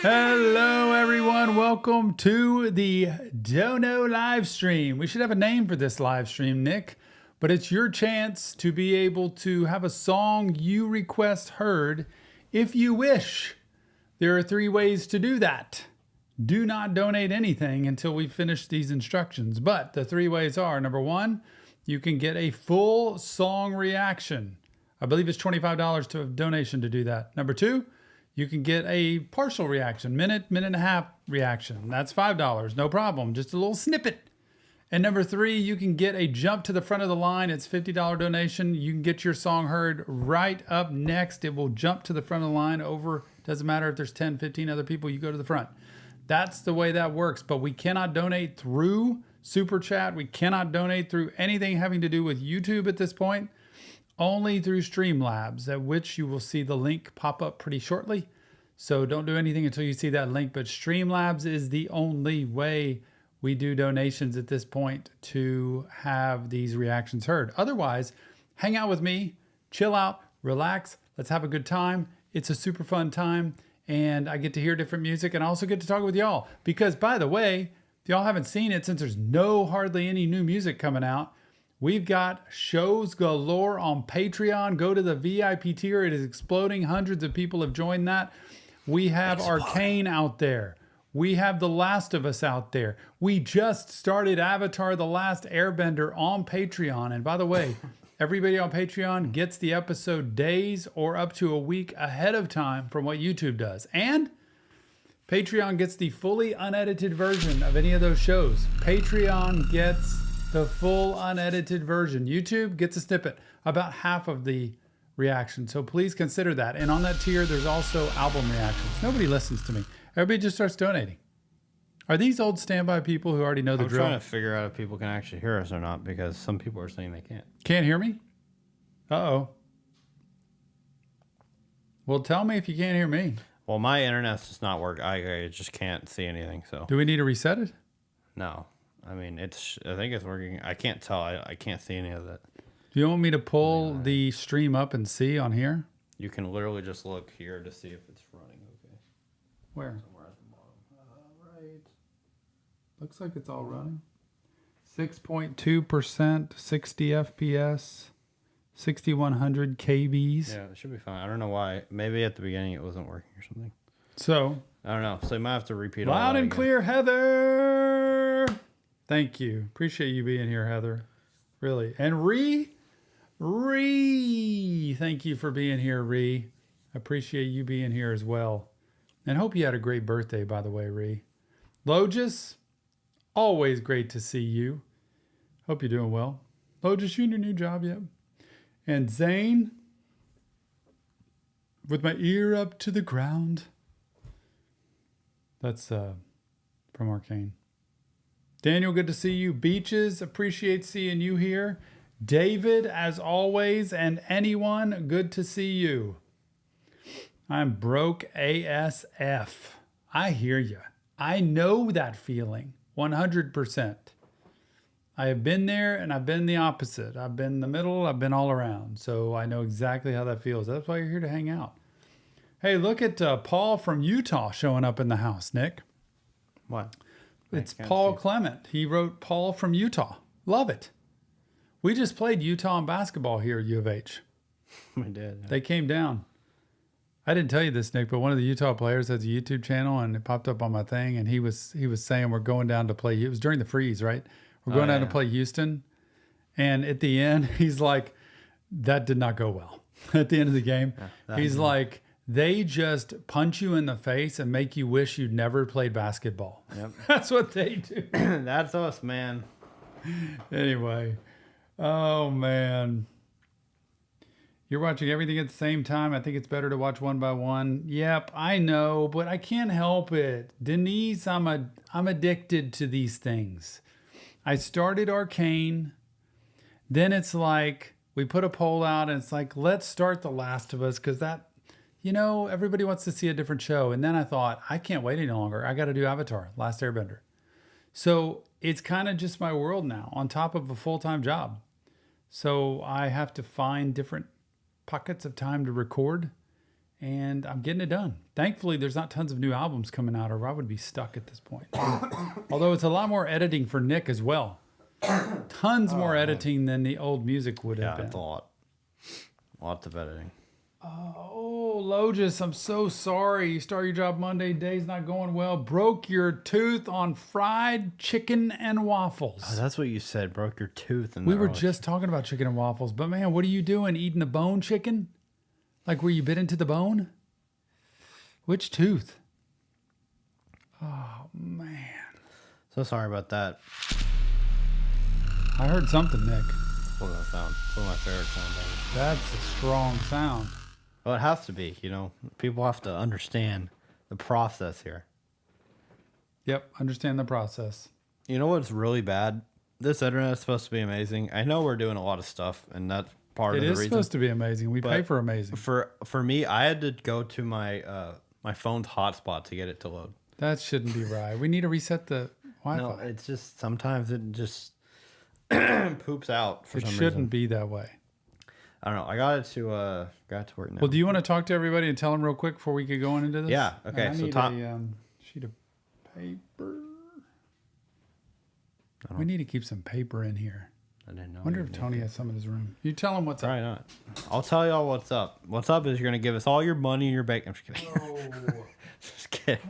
Hello, everyone. Welcome to the Dono live stream. We should have a name for this live stream, Nick, but it's your chance to be able to have a song you request heard if you wish. There are 3 ways to do that. Do not donate anything until we finish these instructions, but the 3 ways are, number 1, you can get a full song reaction. I believe it's $25 to a donation to do that. Number 2, you can get a partial reaction, minute and a half reaction. That's $5, no problem, just a little snippet. And number 3, you can get a jump to the front of the line. It's $50 donation. You can get your song heard right up next. It will jump to the front of the line over, doesn't matter if there's 10, 15 other people, you go to the front. That's the way that works, but we cannot donate through Superchat. We cannot donate through anything having to do with YouTube at this point. Only through Streamlabs, at which you will see the link pop up pretty shortly. So don't do anything until you see that link, but Streamlabs is the only way we do donations at this point to have these reactions heard. Otherwise, hang out with me, chill out, relax, let's have a good time. It's a super fun time, and I get to hear different music, and I also get to talk with y'all. Because, by the way, if y'all haven't seen it, since there's hardly any new music coming out, we've got shows galore on Patreon. Go to the VIP tier. It is exploding. Hundreds of people have joined that. We have Arcane out there. We have The Last of Us out there. We just started Avatar: The Last Airbender on Patreon. And by the way, everybody on Patreon gets the episode days or up to a week ahead of time from what YouTube does. And Patreon gets the fully unedited version of any of those shows. Patreon gets the full unedited version. YouTube gets a snippet, about half of the reaction. So please consider that. And on that tier, there's also album reactions. Nobody listens to me. Everybody just starts donating. Are these old standby people who already know the drill? I'm trying to figure out if people can actually hear us or not, because some people are saying they can't. Can't hear me? Uh-oh. Well, tell me if you can't hear me. Well, my internet's just not working. I just can't see anything. So do we need to reset it? No. I mean, I think it's working. I can't tell. I can't see any of that. Do you want me to pull the stream up and see on here? You can literally just look here to see if it's running okay. Where? Somewhere at the bottom. Right. Looks like it's all running. 6.2%, 60 FPS, 6100 KBs. Yeah, it should be fine. I don't know why. Maybe at the beginning it wasn't working or something. So I don't know. So you might have to repeat all loud that and again. clear, Heather. Thank you. Appreciate you being here, Heather. Really. And Ree, thank you for being here, Ree. Appreciate you being here as well. And hope you had a great birthday, by the way, Ree. Logis, always great to see you. Hope you're doing well. Logis, you in your new job yet? And Zane, with my ear up to the ground. That's from Arcane. Daniel, good to see you. Beaches, appreciate seeing you here. David, as always, and anyone, good to see you. I'm broke ASF. I hear you. I know that feeling 100%. I have been there and I've been the opposite. I've been in the middle, I've been all around. So I know exactly how that feels. That's why you're here to hang out. Hey, look at Paul from Utah showing up in the house, Nick. What? It's Paul Clement. He wrote Paul from Utah. Love it. We just played Utah in basketball here at U of H. We did. Yeah. They came down. I didn't tell you this, Nick, but one of the Utah players has a YouTube channel, and it popped up on my thing, and he was saying we're going down to play. It was during the freeze, right? We're going down to play Houston. And at the end, he's like, that did not go well. At the end of the game, he's like, they just punch you in the face and make you wish you'd never played basketball. Yep. That's what they do. That's us, man. Anyway. Oh, man. You're watching everything at the same time. I think it's better to watch one by one. Yep, I know, but I can't help it. Denise, I'm addicted to these things. I started Arcane. Then it's like, we put a poll out and it's like, let's start The Last of Us because that, everybody wants to see a different show. And then I thought, I can't wait any longer. I got to do Avatar, Last Airbender. So it's kind of just my world now on top of a full-time job. So I have to find different pockets of time to record and I'm getting it done. Thankfully, there's not tons of new albums coming out, or I would be stuck at this point. Although it's a lot more editing for Nick as well. Tons more editing than the old music would have Yeah, been. it's a lot. Lots of editing. Oh, Logis, I'm so sorry. You start your job Monday, day's not going well. Broke your tooth on fried chicken and waffles. Oh, that's what you said. Broke your tooth. We were just talking about chicken and waffles, but man, what are you doing? Eating the bone chicken? Like where you bit into the bone? Which tooth? Oh, man. So sorry about that. I heard something, Nick. What does that sound? It's one of my favorite sound. That's a strong sound. Well, it has to be, you know. People have to understand the process here. Yep, understand the process. You know what's really bad? This internet is supposed to be amazing. I know we're doing a lot of stuff, and that's part of the It reason. is supposed to be amazing. We pay for amazing. For me, I had to go to my my phone's hotspot to get it to load. That shouldn't be right. We need to reset the Wi-Fi. No, it's just sometimes it just poops out for It some shouldn't reason. be that way. I don't know. I got it to work now. Well, do you want to talk to everybody and tell them real quick before we get going into this? Yeah, okay, I so need Tom- a sheet of paper. We need to keep some paper in here. I didn't know. I wonder if Tony has some in his room. You tell him what's up. Probably not. I'll tell y'all what's up. What's up is you're gonna give us all your money in your bank. I'm just kidding. Oh, Just kidding.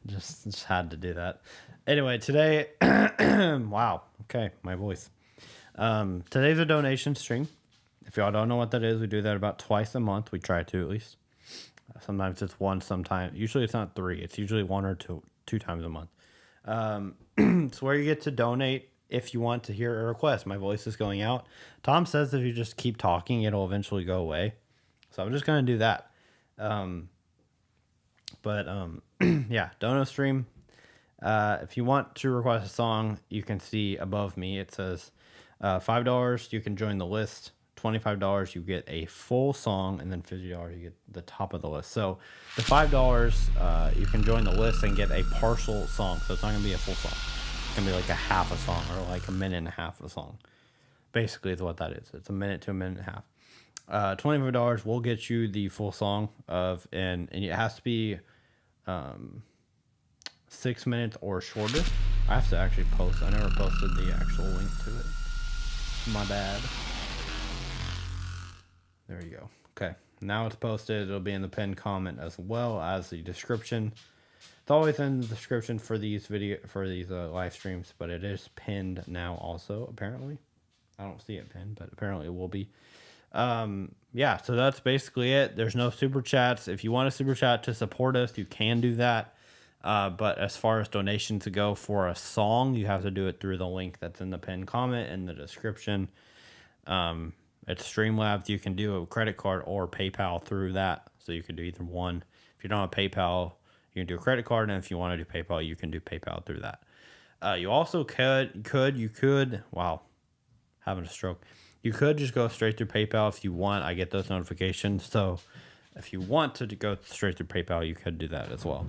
Just had to do that. Anyway, today, wow. Okay, my voice. Today's a donation stream. If y'all don't know what that is, we do that about twice a month. We try to at least. Sometimes it's one. Sometimes usually it's not three. It's usually one or two times a month. It's where you get to donate if you want to hear a request. My voice is going out. Tom says if you just keep talking, it'll eventually go away. So I'm just gonna do that. Yeah, dono stream. If you want to request a song, you can see above me. It says $5. You can join the list. $25, you get a full song, and then $50, you get the top of the list. So the $5, you can join the list and get a partial song. So it's not gonna be a full song. It's gonna be like a half a song or like a minute and a half of a song. Basically, is what that is. It's a minute to a minute and a half. $25 will get you the full song and it has to be 6 minutes or shorter. I have to actually post. I never posted the actual link to it. My bad. There you go. Okay. Now it's posted. It'll be in the pinned comment as well as the description. It's always in the description for these live streams, but it is pinned now also, apparently. I don't see it pinned, but apparently it will be. Yeah, so that's basically it. There's no super chats. If you want a super chat to support us, you can do that. But as far as donations go for a song, you have to do it through the link that's in the pinned comment in the description. It's Streamlabs. You can do a credit card or PayPal through that. So you can do either one. If you don't have PayPal, you can do a credit card. And if you want to do PayPal, you can do PayPal through that. You also could, wow, having a stroke. You could just go straight through PayPal if you want. I get those notifications. So if you want to go straight through PayPal, you could do that as well.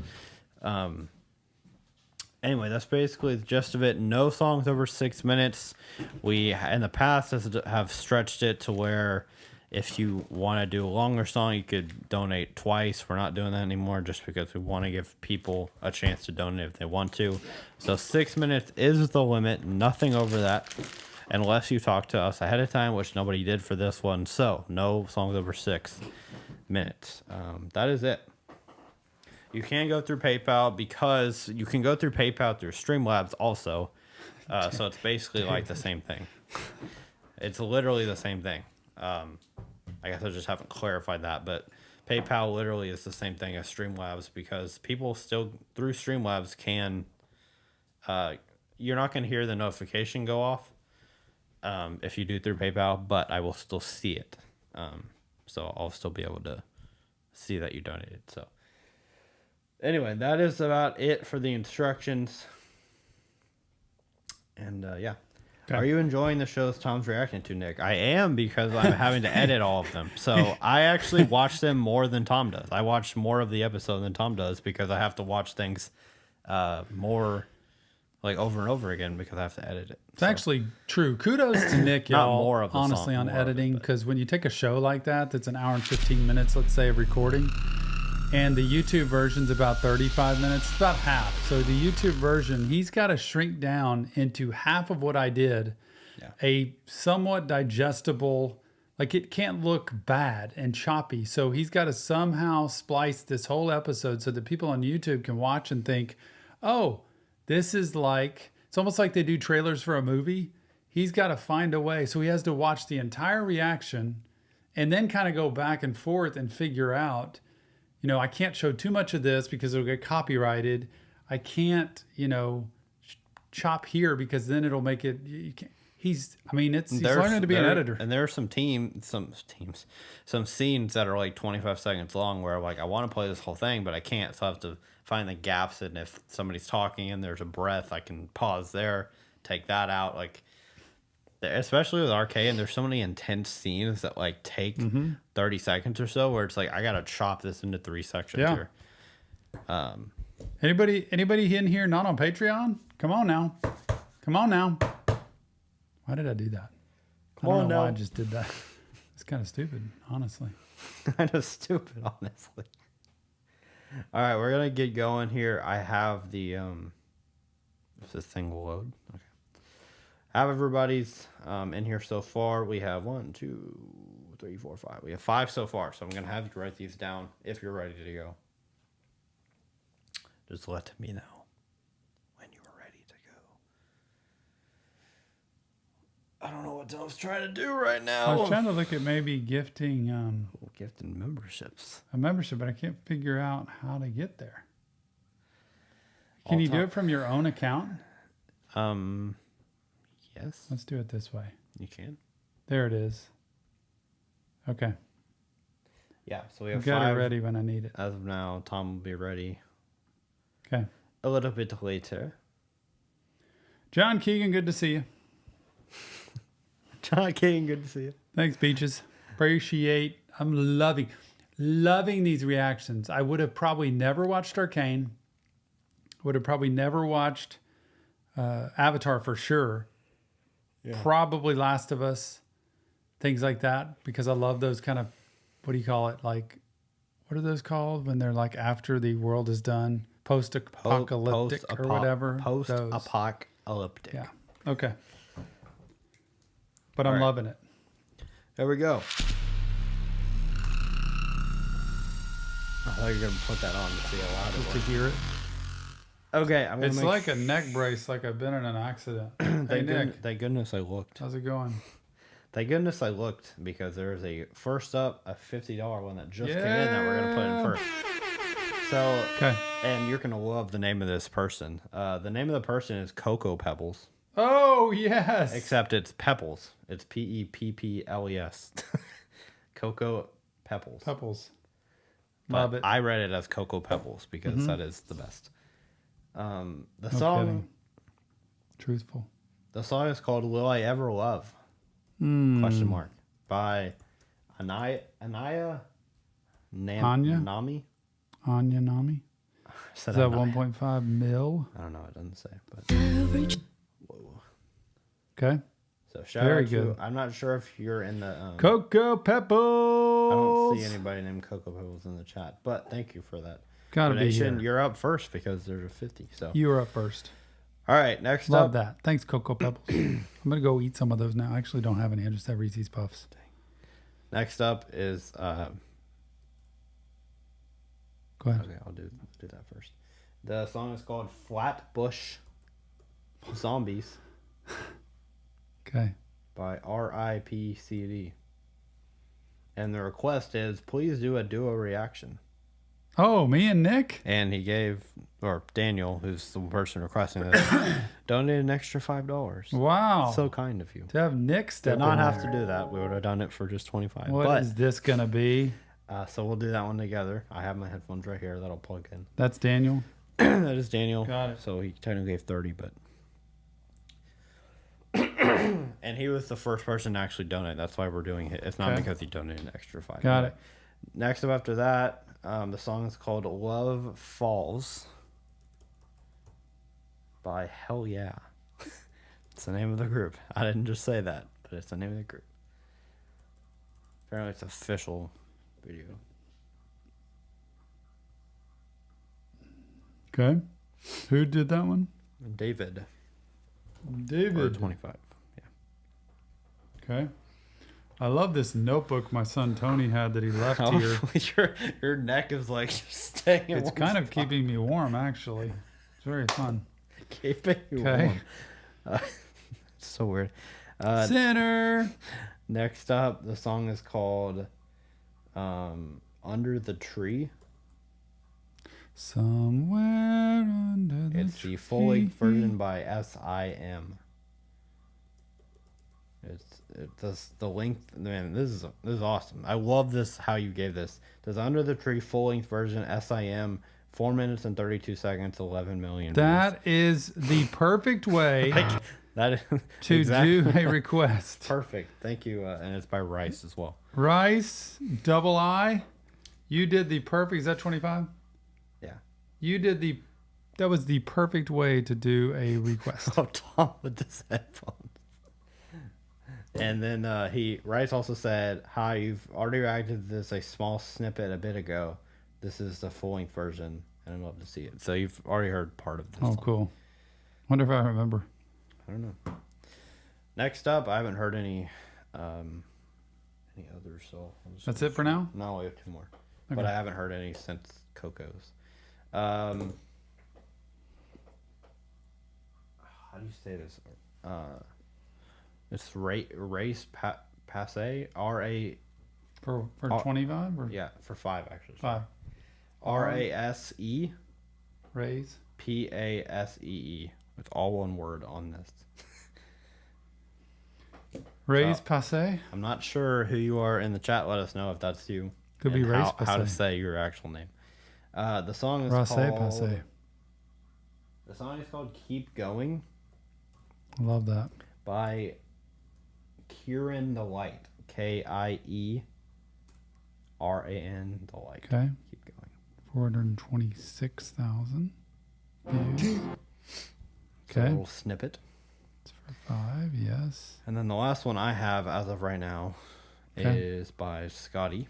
Anyway, that's basically the gist of it. No songs over 6 minutes. We, in the past, have stretched it to where if you want to do a longer song, you could donate twice. We're not doing that anymore just because we want to give people a chance to donate if they want to. So 6 minutes is the limit. Nothing over that. Unless you talk to us ahead of time, which nobody did for this one. So no songs over 6 minutes. That is it. You can go through PayPal because you can go through PayPal through Streamlabs also. So it's basically like the same thing. It's literally the same thing. I guess I just haven't clarified that, but PayPal literally is the same thing as Streamlabs because people still through Streamlabs can. You're not going to hear the notification go off if you do through PayPal, but I will still see it. So I'll still be able to see that you donated. So. Anyway, that is about it for the instructions. And yeah. Okay. Are you enjoying the shows Tom's reacting to, Nick? I am because I'm having to edit all of them. So I actually watch them more than Tom does. I watch more of the episode than Tom does because I have to watch things more like over and over again because I have to edit it. It's actually true. Kudos to Nick, Not y'all, more of the song, honestly, on more of it, editing, but- because when you take a show like that, that's an hour and 15 minutes, let's say, of recording, and the YouTube version's about 35 minutes, it's about half. So the YouTube version, he's got to shrink down into half of what I did, a somewhat digestible, like it can't look bad and choppy. So he's got to somehow splice this whole episode so that people on YouTube can watch and think, oh, this is like, it's almost like they do trailers for a movie. He's got to find a way. So he has to watch the entire reaction and then kind of go back and forth and figure out, I can't show too much of this because it'll get copyrighted. I can't, chop here because then it'll make it, you can't. He's learning to be an editor. And there are some scenes that are like 25 seconds long where like I want to play this whole thing, but I can't. So I have to find the gaps. And if somebody's talking and there's a breath, I can pause there, take that out. Like, especially with Arcade, and there's so many intense scenes that like take 30 seconds or so where it's like, I got to chop this into 3 sections here. Anybody in here not on Patreon? Come on now. Why did I do that? I don't know why I just did that. It's kind of stupid, honestly. Kind of stupid, honestly. All right, we're gonna get going here. I have the if this thing will load. Okay. I have everybody's in here so far. We have 1, 2, 3, 4, 5. We have 5 so far. So I'm gonna have you write these down if you're ready to go. Just let me know when you are ready to go. I don't know what I was trying to do right now. I was trying to look at maybe gifting Gifting memberships. a membership, but I can't figure out how to get there. Can you do it from your own account? Yes. Let's do it this way. You can. There it is. Okay. Yeah, so we have I've got 5 it ready when I need it. as of now. Tom will be ready Okay. a little bit later. John Keegan, good to see you. John King, good to see you. Thanks, Beaches. Appreciate. I'm loving these reactions. I would have probably never watched Arcane. Would have probably never watched Avatar for sure. Yeah. Probably Last of Us, things like that, because I love those kind of, what do you call it? Like, what are those called when they're like after the world is done? Post-apocalyptic or whatever. Post-apocalyptic. Yeah. Okay. But I'm loving it. There we go. I thought you were going to put that on to see how loud it was. To hear it. Okay. It's like a neck brace, like I've been in an accident. Hey, Nick. Thank goodness I looked. How's it going? Thank goodness I looked because there's a first up, a $50 one that just came in that we're going to put in first. So, okay. And you're going to love the name of this person. The name of the person is Cocoa Pebbles. Oh, yes. Except it's Pepples. It's Pepples. Cocoa Pebbles. Pebbles. Love it. I read it as Cocoa Pebbles because that is the best. The song. Kidding. Truthful. The song is called "Will I Ever Love?" Question mark by Anaya NAMI. Anya Nami. Is that 1.5 mil? I don't know. It doesn't say. But whoa. Okay. So shout out to. I'm not sure if you're in the Cocoa Pebbles. I don't see anybody named Cocoa Pebbles in the chat, but thank you for that. Gotta be here. You're up first because there's a 50. So you were up first. All right, next up. Love that. Thanks, Cocoa Pebbles. I'm gonna go eat some of those now. I actually don't have any. I just have Reese's Puffs. Next up is Go ahead. Okay, I'll do that first. The song is called Flatbush Zombies. Okay. By RIPCD. And the request is please do a duo reaction. Oh, me and Nick? And he gave, or Daniel, who's the person requesting this, donated an extra $5. Wow. So kind of you. To have Nick step Did not in have there. to do that. We would have done it for just $25. What is this going to be? So we'll do that one together. I have my headphones right here that'll plug in. That's Daniel? That is Daniel. Got it. So he technically gave 30, but... And he was the first person to actually donate. That's why we're doing it. It's not because he donated an extra $5. Got it. Next up after that, the song is called Love Falls. by Hell Yeah. It's the name of the group. I didn't just say that, but it's the name of the group. Apparently it's an official video. Okay. Who did that one? David. David. 25. Okay. I love this notebook my son Tony had that he left here. your neck is like just staying. It's kind of keeping me warm, actually. It's very fun. Keeping you Okay. warm. It's so weird. Sinner. Next up, the song is called Under the Tree. Somewhere under the It's tree. the full-length version by S.I.M. It's the length. Man, this is awesome. I love this. How you gave this. There's Under the Tree full-length version S.I.M. 4 minutes and 32 seconds, 11 million. That is the perfect way That to exactly. do a request. Perfect. Thank you. And it's by Rice as well. Rice, double I. You did the perfect. Is that 25? Yeah. You did that was the perfect way to do a request. Oh, Tom with this headphones. And then Rice also said, "Hi, you've already reacted to this a small snippet a bit ago. This is the full length version, and I'd love to see it." So you've already heard part of this. Oh, song. cool. Wonder if I remember. I don't know. Next up, I haven't heard any others, so That's it for now? No, we have 2 more, Okay. but I haven't heard any since Coco's. How do you say this? It's race passe. R-A. For 25 or Yeah, for 5 actually. 5? R-A-S-E. Raise. P-A-S-E-E. It's all one word on this. Raise So- passe? I'm not sure who you are in the chat. Let us know if that's you. Could be and race how to passe. say your actual name. The song is Race called. passe. The song is called "Keep Going" I love that. by Kieran the Light. K-I-E-R-A-N the Light. Okay. Keep going. 426,000 views. It's a Okay. little snippet. It's for 5, yes. And then the last one I have as of right now Okay. is by Scotty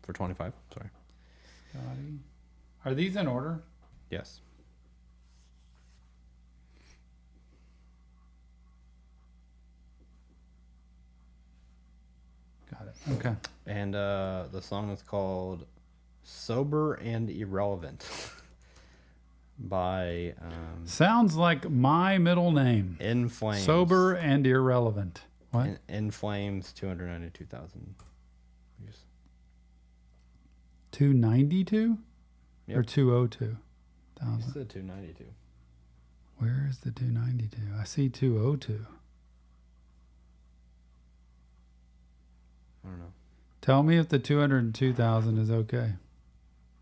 for 25. Sorry. Scotty. Are these in order? Yes. Got it. Okay. And the song is called "Sober and Irrelevant" by Sounds like my middle name. In Flames. Sober and irrelevant. What? In Flames, 292,000 views. 292 or Yep. 202 You thousand? said 292. Where is the 292? I see 202. I don't know. Tell me if the 202,000 is okay.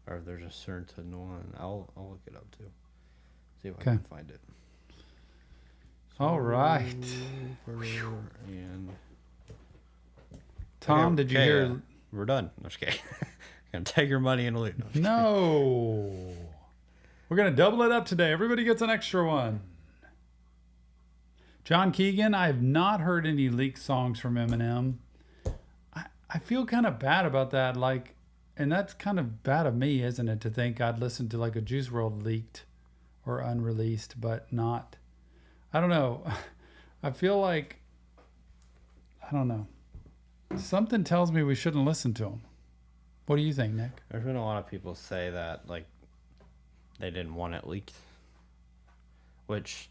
Or if there's a certain one. I'll look it up too. See if I Okay. can find it. All right. And Tom, Okay, did you okay, hear? we're done. I'm just kidding. Gonna take your money and leave. No, I'm just No. We're going to double it up today. Everybody gets an extra one. John Keegan, I have not heard any leaked songs from Eminem. I feel kind of bad about that. Like, and that's kind of bad of me, isn't it, to think I'd listen to like a Juice WRLD leaked or unreleased, but not. I don't know. I feel like, I don't know. Something tells me we shouldn't listen to him. What do you think, Nick? There's been a lot of people say that like they didn't want it leaked, which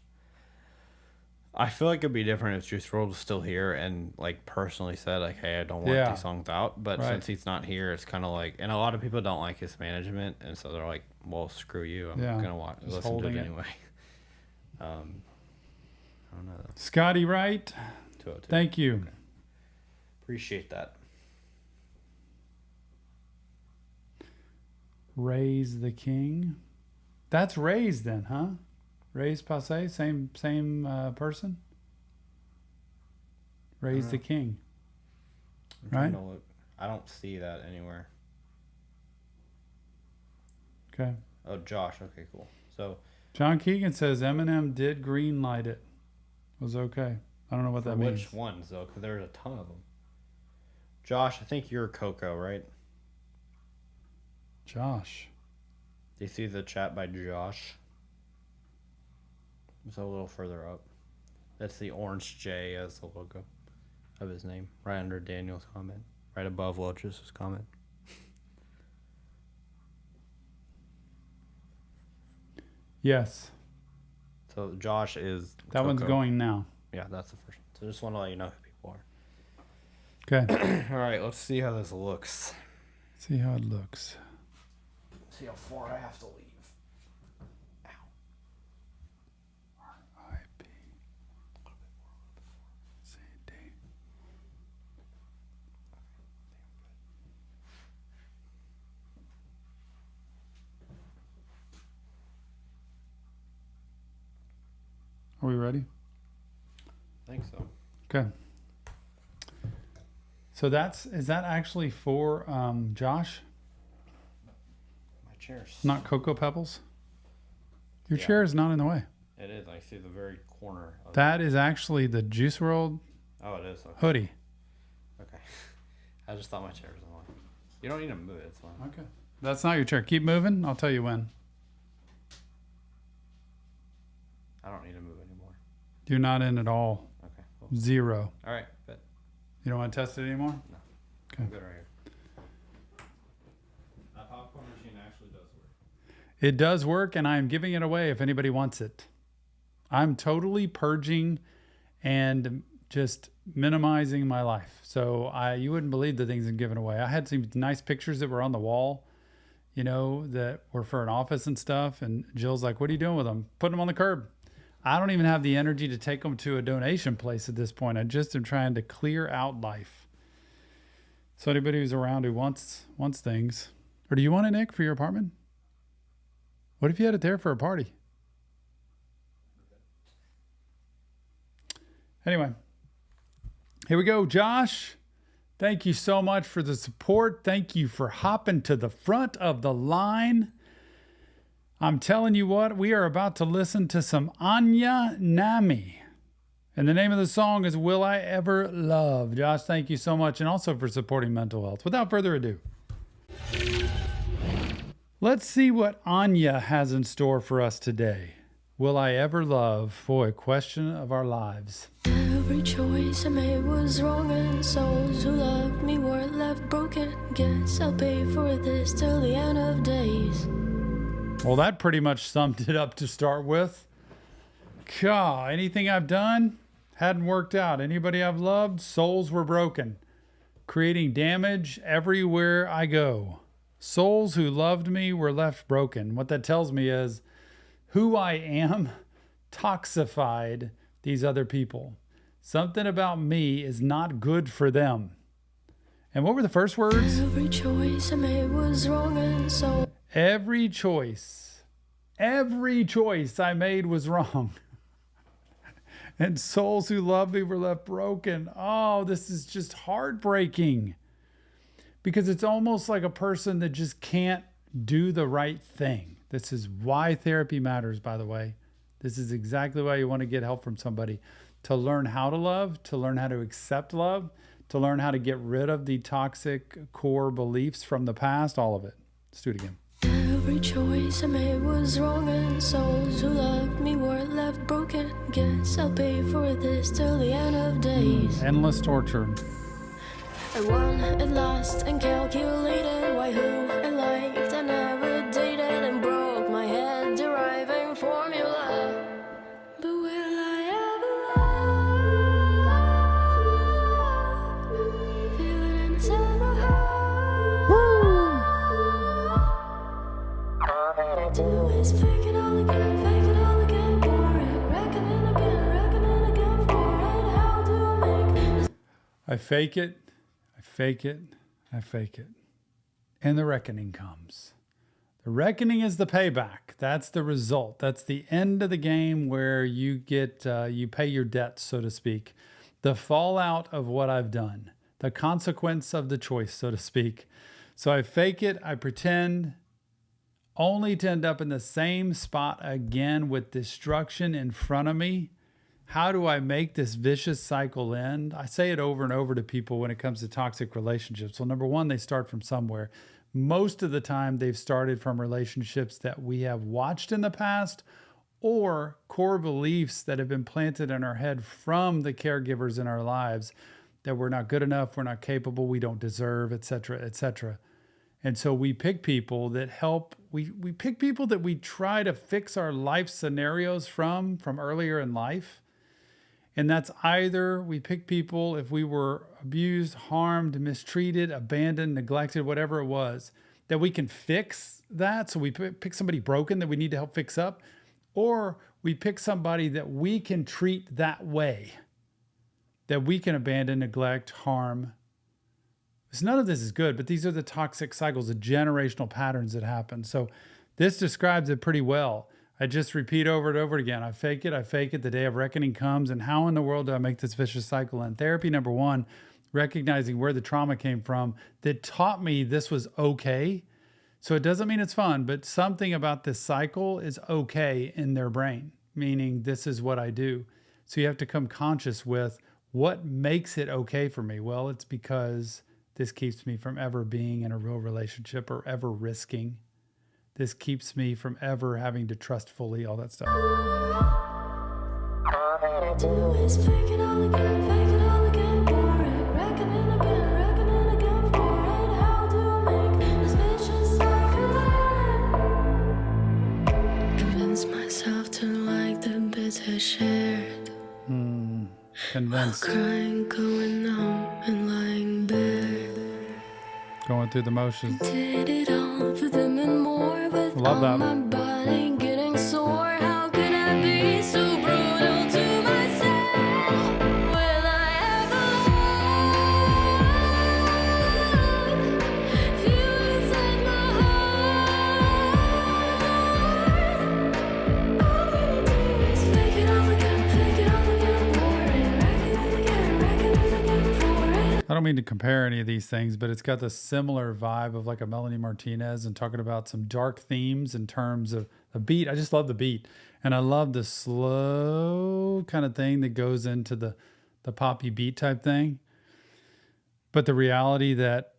I feel like it'd be different if Juice WRLD was still here and like personally said like, "Hey, I don't want Yeah. these songs out." But Right. since he's not here, it's kind of like, and a lot of people don't like his management, and so they're like, "Well, screw you. I'm Yeah. gonna watch, Just listen to holding it it. anyway." I don't know. Though. Scotty Wright, 202. thank you. Appreciate that. Raise the King. That's Raise then, huh? Raise Passe, same person. Raise the King. I'm trying Right? to look. I don't see that anywhere. Okay. Oh, Josh. Okay, cool. So John Keegan says Eminem did green light it. Was okay. I don't know what that means. Which ones, though? Because there's a ton of them. Josh, I think you're Coco, right? Josh. Do you see the chat by Josh? It's a little further up. That's the orange J as the logo of his name, right under Daniel's comment, right above Welch's comment. Yes. So Josh is That one's Coco. going now. Yeah, that's the first one. So just want to let you know who people are. Okay. All right, let's see how this looks. See how it looks. See how far I have to leave. Ow. R.I.P. C.D. Are we ready? I think so. Okay. So is that actually for Josh? My chair's... Not Cocoa Pebbles? Your Yeah. chair is not in the way. It is. I see the very corner. Of That is actually the Juice WRLD Oh, it is. Okay. hoodie. Okay. I just thought my chair was in the way. You don't need to move it. It's fine. Okay. That's not your chair. Keep moving. I'll tell you when. I don't need to move anymore. You're not in at all. Okay. Cool. 0. All right. But You don't want to test it anymore? No. Okay. I'm good right here. That popcorn machine actually does work. It does work, and I'm giving it away if anybody wants it. I'm totally purging and just minimizing my life. So you wouldn't believe the things I'm giving away. I had some nice pictures that were on the wall, that were for an office and stuff. And Jill's like, what are you doing with them? Putting them on the curb. I don't even have the energy to take them to a donation place at this point. I just am trying to clear out life. So anybody who's around who wants things, or do you want it, Nick, for your apartment? What if you had it there for a party? Anyway, here we go. Josh, thank you so much for the support. Thank you for hopping to the front of the line. I'm telling you what, we are about to listen to some NAMI. And the name of the song is Will I Ever Love. Josh, thank you so much. And also for supporting mental health. Without further ado, let's see what Anya has in store for us today. Will I ever love? Boy, question of our lives. Every choice I made was wrong, and souls who loved me were left broken. Guess I'll pay for this till the end of days. Well, that pretty much summed it up to start with. God, anything I've done hadn't worked out. Anybody I've loved, souls were broken, creating damage everywhere I go. Souls who loved me were left broken. What that tells me is who I am toxified these other people. Something about me is not good for them. And what were the first words? Every choice I made was wrong, and so Every choice I made was wrong. And souls who love me were left broken. Oh, this is just heartbreaking. Because it's almost like a person that just can't do the right thing. This is why therapy matters, by the way. This is exactly why you want to get help from somebody. To learn how to love, to learn how to accept love, to learn how to get rid of the toxic core beliefs from the past, all of it. Let's do it again. every choice I made was wrong, and souls who loved me were left broken. Guess I'll pay for this till the end of days. Endless torture. I won at last and calculated why who I liked I never dated, and broke my head deriving formula. But will I ever love? Feel it inside my heart. All that I do is fake it all again for it. Reckoning again for it. How do I make I fake it, I fake it, I fake it. And the reckoning comes. The reckoning is the payback. That's the result. That's the end of the game where you get, you pay your debts, so to speak. The fallout of what I've done. The consequence of the choice, so to speak. So I fake it, I pretend. only to end up in the same spot again with destruction in front of me. How do I make this vicious cycle end? I say it over and over to people when it comes to toxic relationships. Well, number one, they start from somewhere. Most of the time, they've started from relationships that we have watched in the past or core beliefs that have been planted in our head from the caregivers in our lives that we're not good enough, we're not capable, we don't deserve, et cetera, et cetera. And so we pick people that help, we pick people that we try to fix our life scenarios from earlier in life. And that's either we pick people if we were abused, harmed, mistreated, abandoned, neglected, whatever it was, that we can fix that. So we pick somebody broken that we need to help fix up, or we pick somebody that we can treat that way, that we can abandon, neglect, harm. So none of this is good, but these are the toxic cycles, the generational patterns that happen. So this describes it pretty well. I just repeat over and over again. I fake it. The day of reckoning comes. And how in the world do I make this vicious cycle end? Therapy, number one, recognizing where the trauma came from that taught me this was okay. So it doesn't mean it's fun, but something about this cycle is okay in their brain, meaning this is what I do. So you have to come conscious with what makes it okay for me. Well, it's because this keeps me from ever being in a real relationship or ever risking. This keeps me from ever having to trust fully, all that stuff. All that I do is fake it all again, for it. Reckoning again for it. How do I make this vicious cycle end? Convince myself to like the bits I shared. Convinced. Crying, going numb, and lying bare. Going through the motions. Did it all for them and more, but Love that. my body getting sore. How could I be so brutal to myself? Will I ever love you inside my heart? All that I do is fake it all again, for it. Reckoning again for it. I don't mean to compare any of these things, but it's got the similar vibe of like a Melanie Martinez and talking about some dark themes in terms of the beat. I just love the beat. And I love the slow kind of thing that goes into the poppy beat type thing. But the reality that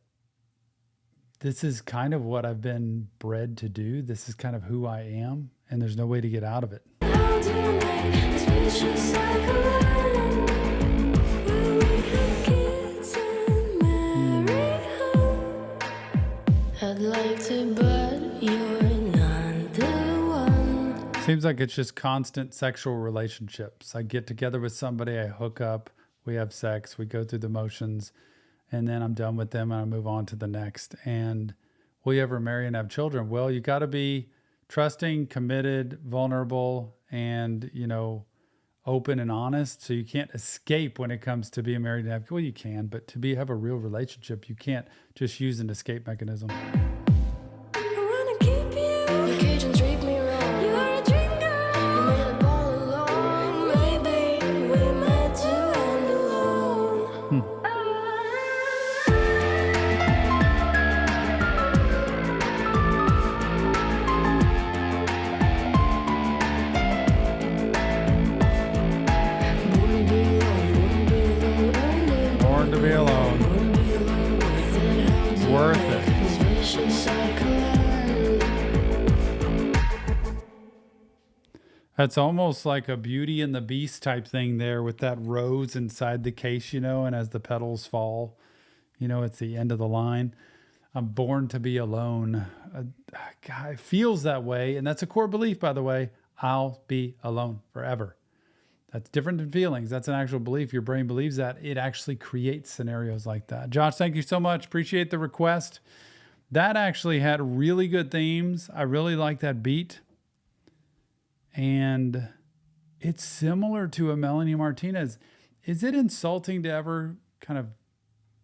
this is kind of what I've been bred to do. This is kind of who I am. And there's no way to get out of it. How do you make this vicious cycle end? Will we have kids and marry who? I'd like to, but you're not the one. Seems like it's just constant sexual relationships. I get together with somebody, I hook up, we have sex, we go through the motions, and then I'm done with them and I move on to the next. And will you ever marry and have children? Well, you got to be trusting, committed, vulnerable, and, open and honest. So you can't escape when it comes to being married and have, well, you can, but to have a real relationship, you can't just use an escape mechanism. I wanna keep you. Your cage and treat me wrong. You are a dream girl. You made up all along. Maybe we meant to end alone. Born to be alone. Worth it. That's almost like a Beauty and the Beast type thing there with that rose inside the case, and as the petals fall, it's the end of the line. I'm born to be alone. God, it feels that way. And that's a core belief, by the way. I'll be alone forever. That's different than feelings. That's an actual belief. Your brain believes that. It actually creates scenarios like that. Josh, thank you so much. Appreciate the request. That actually had really good themes. I really like that beat. And it's similar to a Melanie Martinez. Is it insulting to ever kind of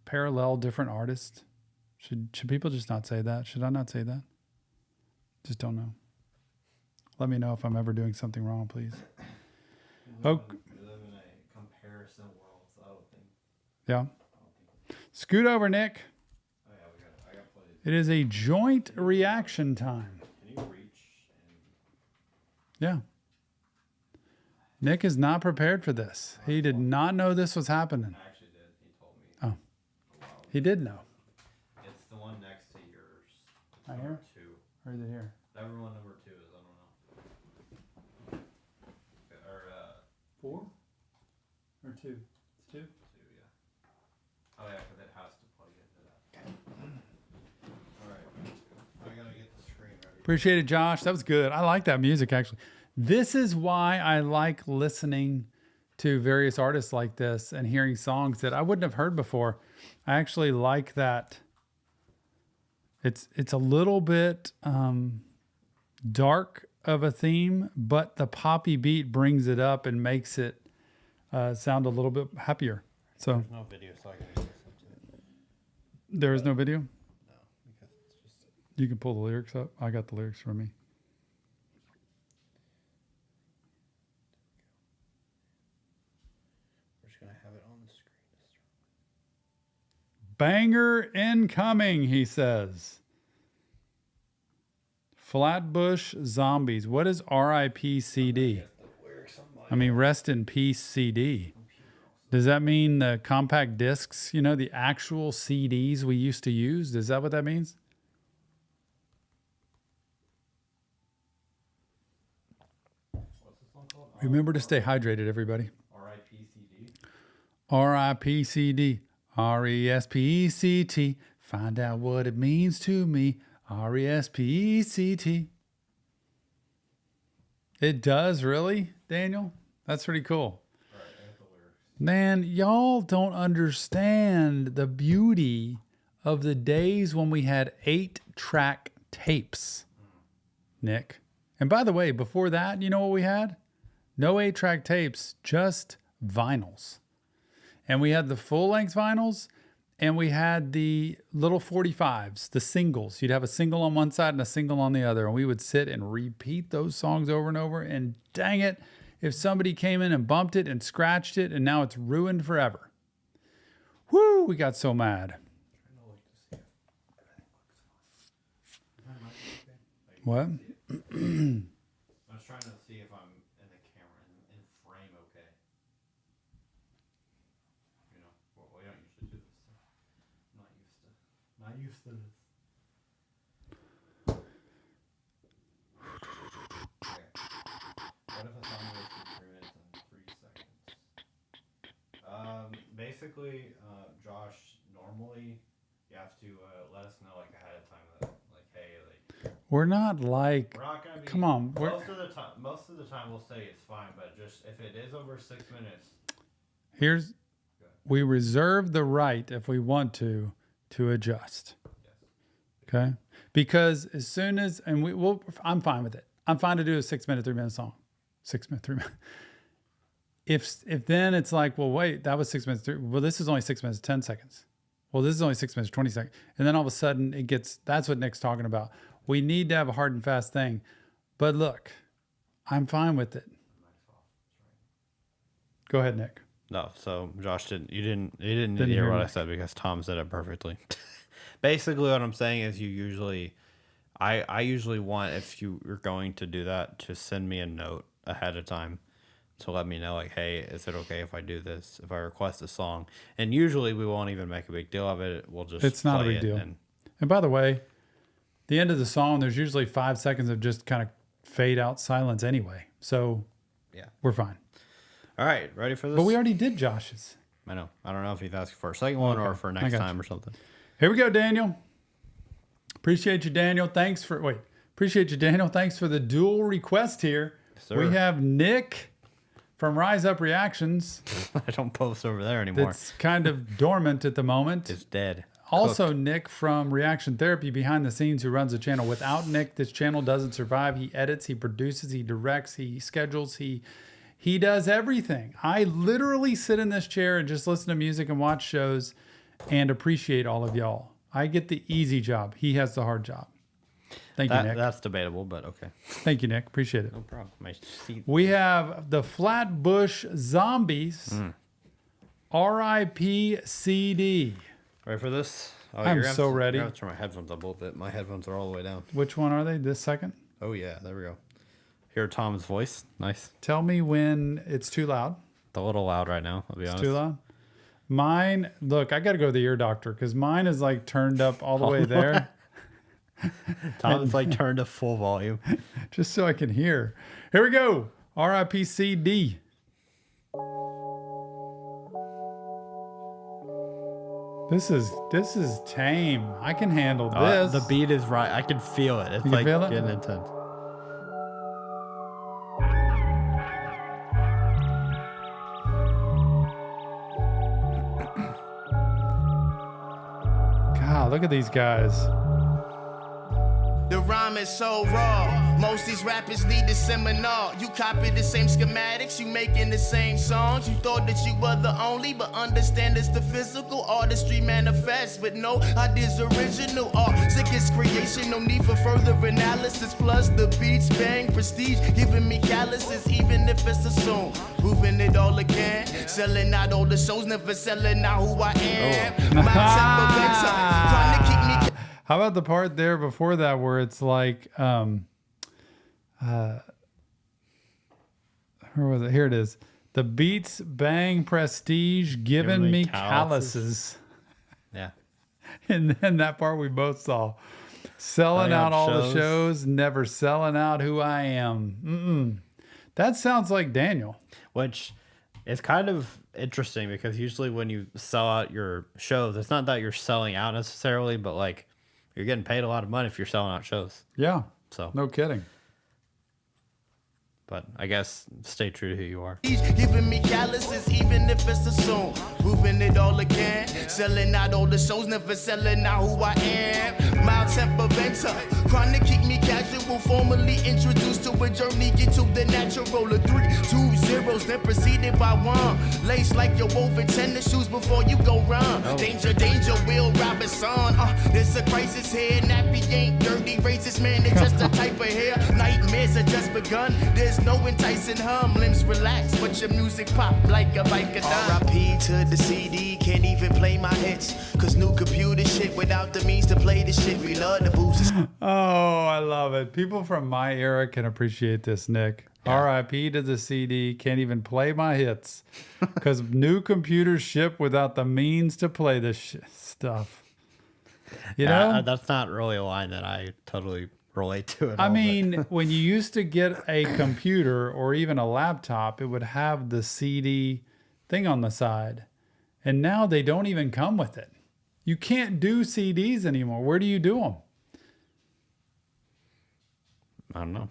parallel different artists? Should people just not say that? Should I not say that? Just don't know. Let me know if I'm ever doing something wrong, please. We live in a comparison world, so I don't think. Yeah. Scoot over, Nick. Oh yeah, I got plenty. It is a joint reaction time. Can you Yeah. Nick is not prepared for this. He did not know this was happening. I actually did. He told me. Oh. A while ago. He did know. It's the one next to yours. It's Right number here? 2. Or is it here? Whatever one number 2 is, I don't know. Or 4? Or 2? It's 2? 2, yeah. Oh yeah, because it has to plug into that. All right. I gotta get the screen ready. Appreciate it, Josh. That was good. I like that music, actually. This is why I like listening to various artists like this and hearing songs that I wouldn't have heard before. I actually like that. It's a little bit dark of a theme, but the poppy beat brings it up and makes it sound a little bit happier. So There's no video, so I can listen to it. there is no video. No, because it's just. You can pull the lyrics up. I got the lyrics from me. We're just gonna have it on the screen. Banger incoming, he says. Flatbush Zombies. What is RIP CD? I mean, rest in peace CD. Does that mean the compact discs, you know, the actual CDs we used to use? Is that what that means? What's this one called? Remember to stay hydrated, everybody. RIPCD. RIP CD. RESPECT. Find out what it means to me. RESPECT. It does, really, Daniel? That's pretty cool. All right, I got the lyrics. Man, y'all don't understand the beauty of the days when we had 8-track tapes, Nick. And by the way, before that, you know what we had? No 8-track tapes, just vinyls. And we had the full-length vinyls, and we had the little 45s, the singles. You'd have a single on one side and a single on the other, and we would sit and repeat those songs over and over. And dang it, if somebody came in and bumped it and scratched it, and now it's ruined forever. Whoo, we got so mad. What? I was trying to see if I'm in the camera in frame okay. You know, well, we don't usually do this. So I'm not used to this. Okay. What if a song goes through 3 minutes and 3 seconds? Basically, Josh, normally you have to let us know like ahead of time that like, hey, like. We're not like, We're not gonna be. come on. Most of the time, we'll say it's fine, but just if it is over 6 minutes. We reserve the right, if we want to adjust. Yes. Okay? Because as soon as, and I'm fine with it. I'm fine to do a 6 minute, 3 minute song. 6 minute, 3 minute. If then it's like, well, wait, that was 6 minutes. Well, this is only 6 minutes, 10 seconds. Well, this is only 6 minutes, 20 seconds. And then all of a sudden that's what Nick's talking about. We need to have a hard and fast thing. But look, I'm fine with it. Go ahead, Nick. No, so Josh didn't need to hear what I said because Tom said it perfectly. Basically, what I'm saying is I usually want, if you're going to do that, to send me a note ahead of time to let me know, like, hey, is it okay if I do this, if I request a song? And usually we won't even make a big deal of it. We'll just It's not a play big it deal. And by the way, the end of the song, there's usually 5 seconds of just kind of fade out silence anyway. So yeah, we're fine. all right, ready for this? But we already did Josh's. I know. I don't know if he's asking for a second one or for next time or something. Here we go, Daniel. Appreciate you, Daniel. Appreciate you, Daniel. Thanks for the dual request here. Yes, sir. We have Nick from Rise Up Reactions. I don't post over there anymore. It's kind of dormant at the moment. It's dead. Also, Nick from Reaction Therapy behind the scenes, who runs the channel. Without Nick, this channel doesn't survive. He edits, he produces, he directs, he schedules, he does everything. I literally sit in this chair and just listen to music and watch shows and appreciate all of y'all. I get the easy job. He has the hard job. Thank you, Nick. That's debatable, but okay. Thank you, Nick. Appreciate it. No problem. My seat. We have the Flatbush Zombies, RIP CD. Ready for this? Oh, I'm you're gonna so have to- ready. You're gonna have to turn my headphones up a little bit. My headphones are all the way down. Which one are they? This second? Oh yeah, there we go. hear Tom's voice. Nice. Tell me when it's too loud. It's a little loud right now, I'll be honest. Too loud. Mine, look, I got to go to the ear doctor because mine is like turned up all the way there. Tom's like turned to full volume. Just so I can hear. Here we go. R.I.P. CD. This is tame. I can handle this. The beat is right. I can feel it. It's You can like feel it? getting intense. God, look at these guys. The rhyme is so raw. Most these rappers need a seminar. You copy the same schematics, you making the same songs. You thought that you were the only, but understand it's the physical artistry manifests. But no, ideas original art. Sickest creation, no need for further analysis. Plus the beats bang, prestige, giving me calluses, even if it's a song. Proving it all again. Selling out all the shows, never selling out who I am. My temperamental, trying to keep me. How about the part there before that where it's like, where was it? Here it is. The beats bang prestige, giving me calluses. Yeah. And then that part we both saw. Selling out all the shows, never selling out who I am. That sounds like Daniel. Which is kind of interesting because usually when you sell out your shows, it's not that you're selling out necessarily, but like, you're getting paid a lot of money if you're selling out shows. Yeah. So, No kidding. but I guess stay true to who you are. Giving me calluses, even if it's a song. Proving it all again. Selling out all the shows, never selling out who I am. Mild temperamental, trying to keep me casual. Formally introduced to a journey into the natural. A 3, 2 zeros, then preceded by 1. Lace like your woven tennis shoes before you go run. Danger, danger, Will Robinson. There's a crisis here. Nappy ain't dirty, racist man. It's just a type of hair. Nightmares have just begun. There's no enticing hum. Limbs relax, but your music pop like a bike of R.I.P. to the CD. Can't even play my hits. Cause new computer shit without the means to play the shit. We love the boosts. Oh, I love it. People from my era can appreciate this, Nick. Yeah. R.I.P. to the CD. Can't even play my hits because new computers ship without the means to play this stuff. You know? That's not really a line that I totally relate to at all. I mean, when you used to get a computer or even a laptop, it would have the CD thing on the side. And now they don't even come with it. You can't do CDs anymore. Where do you do them? I don't know.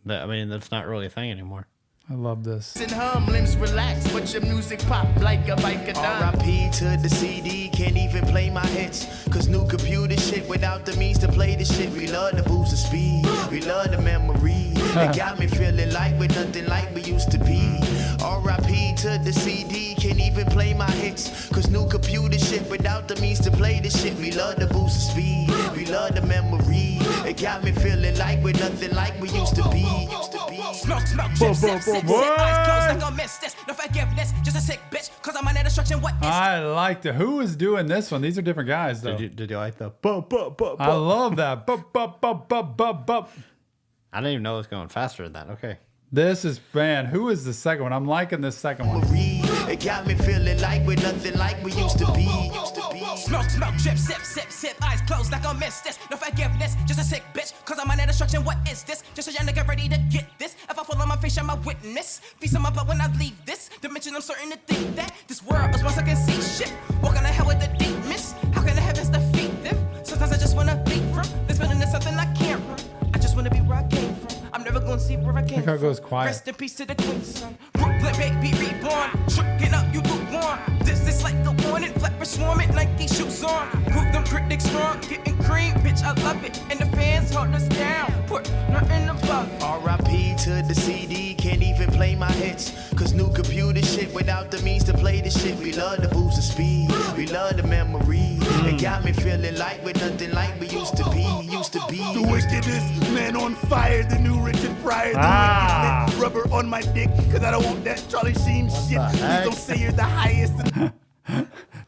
I mean, that's not really a thing anymore. I love this. And hum, limbs relax, but your music pop like a bike of R.I.P. to the CD, can't even play my hits. Cause new computer shit without the means to play the shit. We love the boost of speed, we love the memory. It got me feeling like we're nothing like we used to be. R.I.P. to the CD, can't even play my hits. Cause new computer shit without the means to play the shit. We love the boost of speed, we love the memory. It got me feeling like we're nothing like we used to be. Smoke, drip, sip, sip, eyes closed, not gonna miss this. No forgiveness, just a sick bitch, cause I'm under destruction. What is I like the who is doing this one. These are different guys though. Did you like the I love that. Bup. I didn't even know it was going faster than that. Okay. This is, man, who is the second one? I'm liking this second one. It got me feeling like we're nothing like we used to be. Smoke, drip, sip, eyes closed, not gonna miss this. No forgiveness, just a sick bitch, cause I'm under destruction. What is this? Just a young nigga ready to get this. If I fall on my face, I'm a witness. Feast on my butt when I leave this dimension. I'm certain to think that this world is once I can see shit. Walking the hell with the demons. How can the heavens defeat them? Sometimes I just wanna be from this building is something I can't run. I just wanna be where I came from. I'm never gonna see where I came Look how it from. goes quiet. Rest in peace to the queen, son. Brooklyn baby reborn. Tricking up, you lukewarm. This is like the warning. Flapper swarming, Nike shoes on. Prove them critics wrong. Getting cream, bitch, I love it. And the fans hold us down. Put nothing above it. R.I.P. to the CD, can't even play my hits. Cause new computer shit without the means to play the shit. We love the boost of speed, we love the memory. It got me feeling like we're nothing like we used to be. The wickedest man on fire, the new Richard Pryor, the wickedest rubber on my dick, cause I don't want that Charlie Sheen shit. Please don't say you're the highest.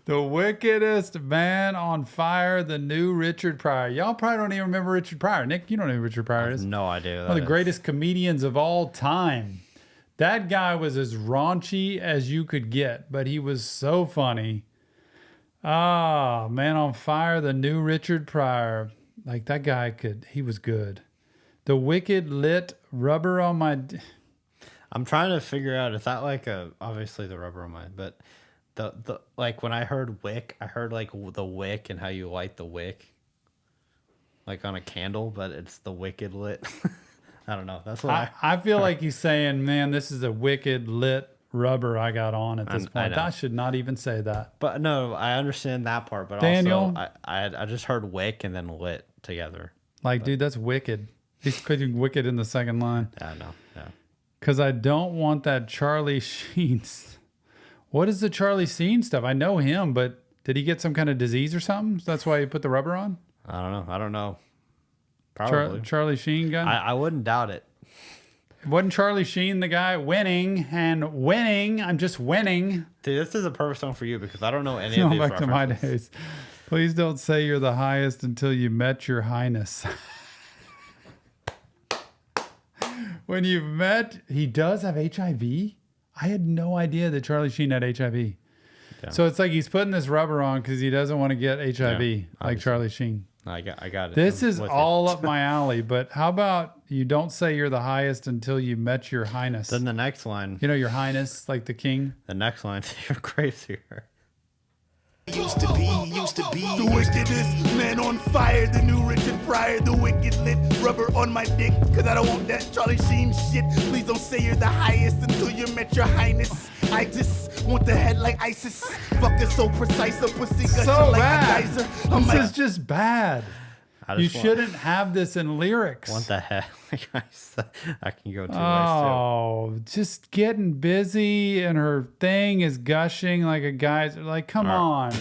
The wickedest man on fire, the new Richard Pryor. Y'all probably don't even remember Richard Pryor. Nick, you don't know who Richard Pryor is. No idea. One of the greatest comedians of all time. That guy was as raunchy as you could get, but he was so funny. Ah, man on fire, the new Richard Pryor. Like that guy he was good. The wicked lit rubber on my... I'm trying to figure out, is that like obviously the rubber on my, but the like when I heard wick, I heard like the wick and how you light the wick. Like on a candle, but it's the wicked lit. I don't know. That's what I feel like he's saying, man, this is a wicked lit rubber I got on at this point. I should not even say that. But no, I understand that part. But Daniel, also, I just heard wick and then lit together. Like, dude, that's wicked. He's putting wicked in the second line. I know. Yeah. Because I don't want that Charlie Sheen. What is the Charlie Sheen stuff? I know him, but did he get some kind of disease or something? That's why he put the rubber on? I don't know. Probably. Charlie Sheen guy? I wouldn't doubt it. Wasn't Charlie Sheen the guy winning and winning? I'm just winning. Dude, this is a perfect song for you because I don't know any of Going these back to my references. days. Please don't say you're the highest until you met your highness. When you've met, he does have HIV? I had no idea that Charlie Sheen had HIV. Yeah. So it's like he's putting this rubber on because he doesn't want to get HIV, like Charlie Sheen. I got it. This is all up my alley, but how about you don't say you're the highest until you met your highness? Then the next line. You know, your highness, like the king? The next line, you're crazier. Used to be. The wickedest man on fire, the new Richard Pryor, the wicked lit rubber on my dick, cause I don't want that Charlie Sheen shit. Please don't say you're the highest until you met your highness. I just want the head like ISIS. Fucker so precise, a pussy gushing So like bad. a geyser. This is just bad. You shouldn't have this in lyrics. What the heck? I can go two ways Oh, just getting busy and her thing is gushing like a geyser. Like, come on.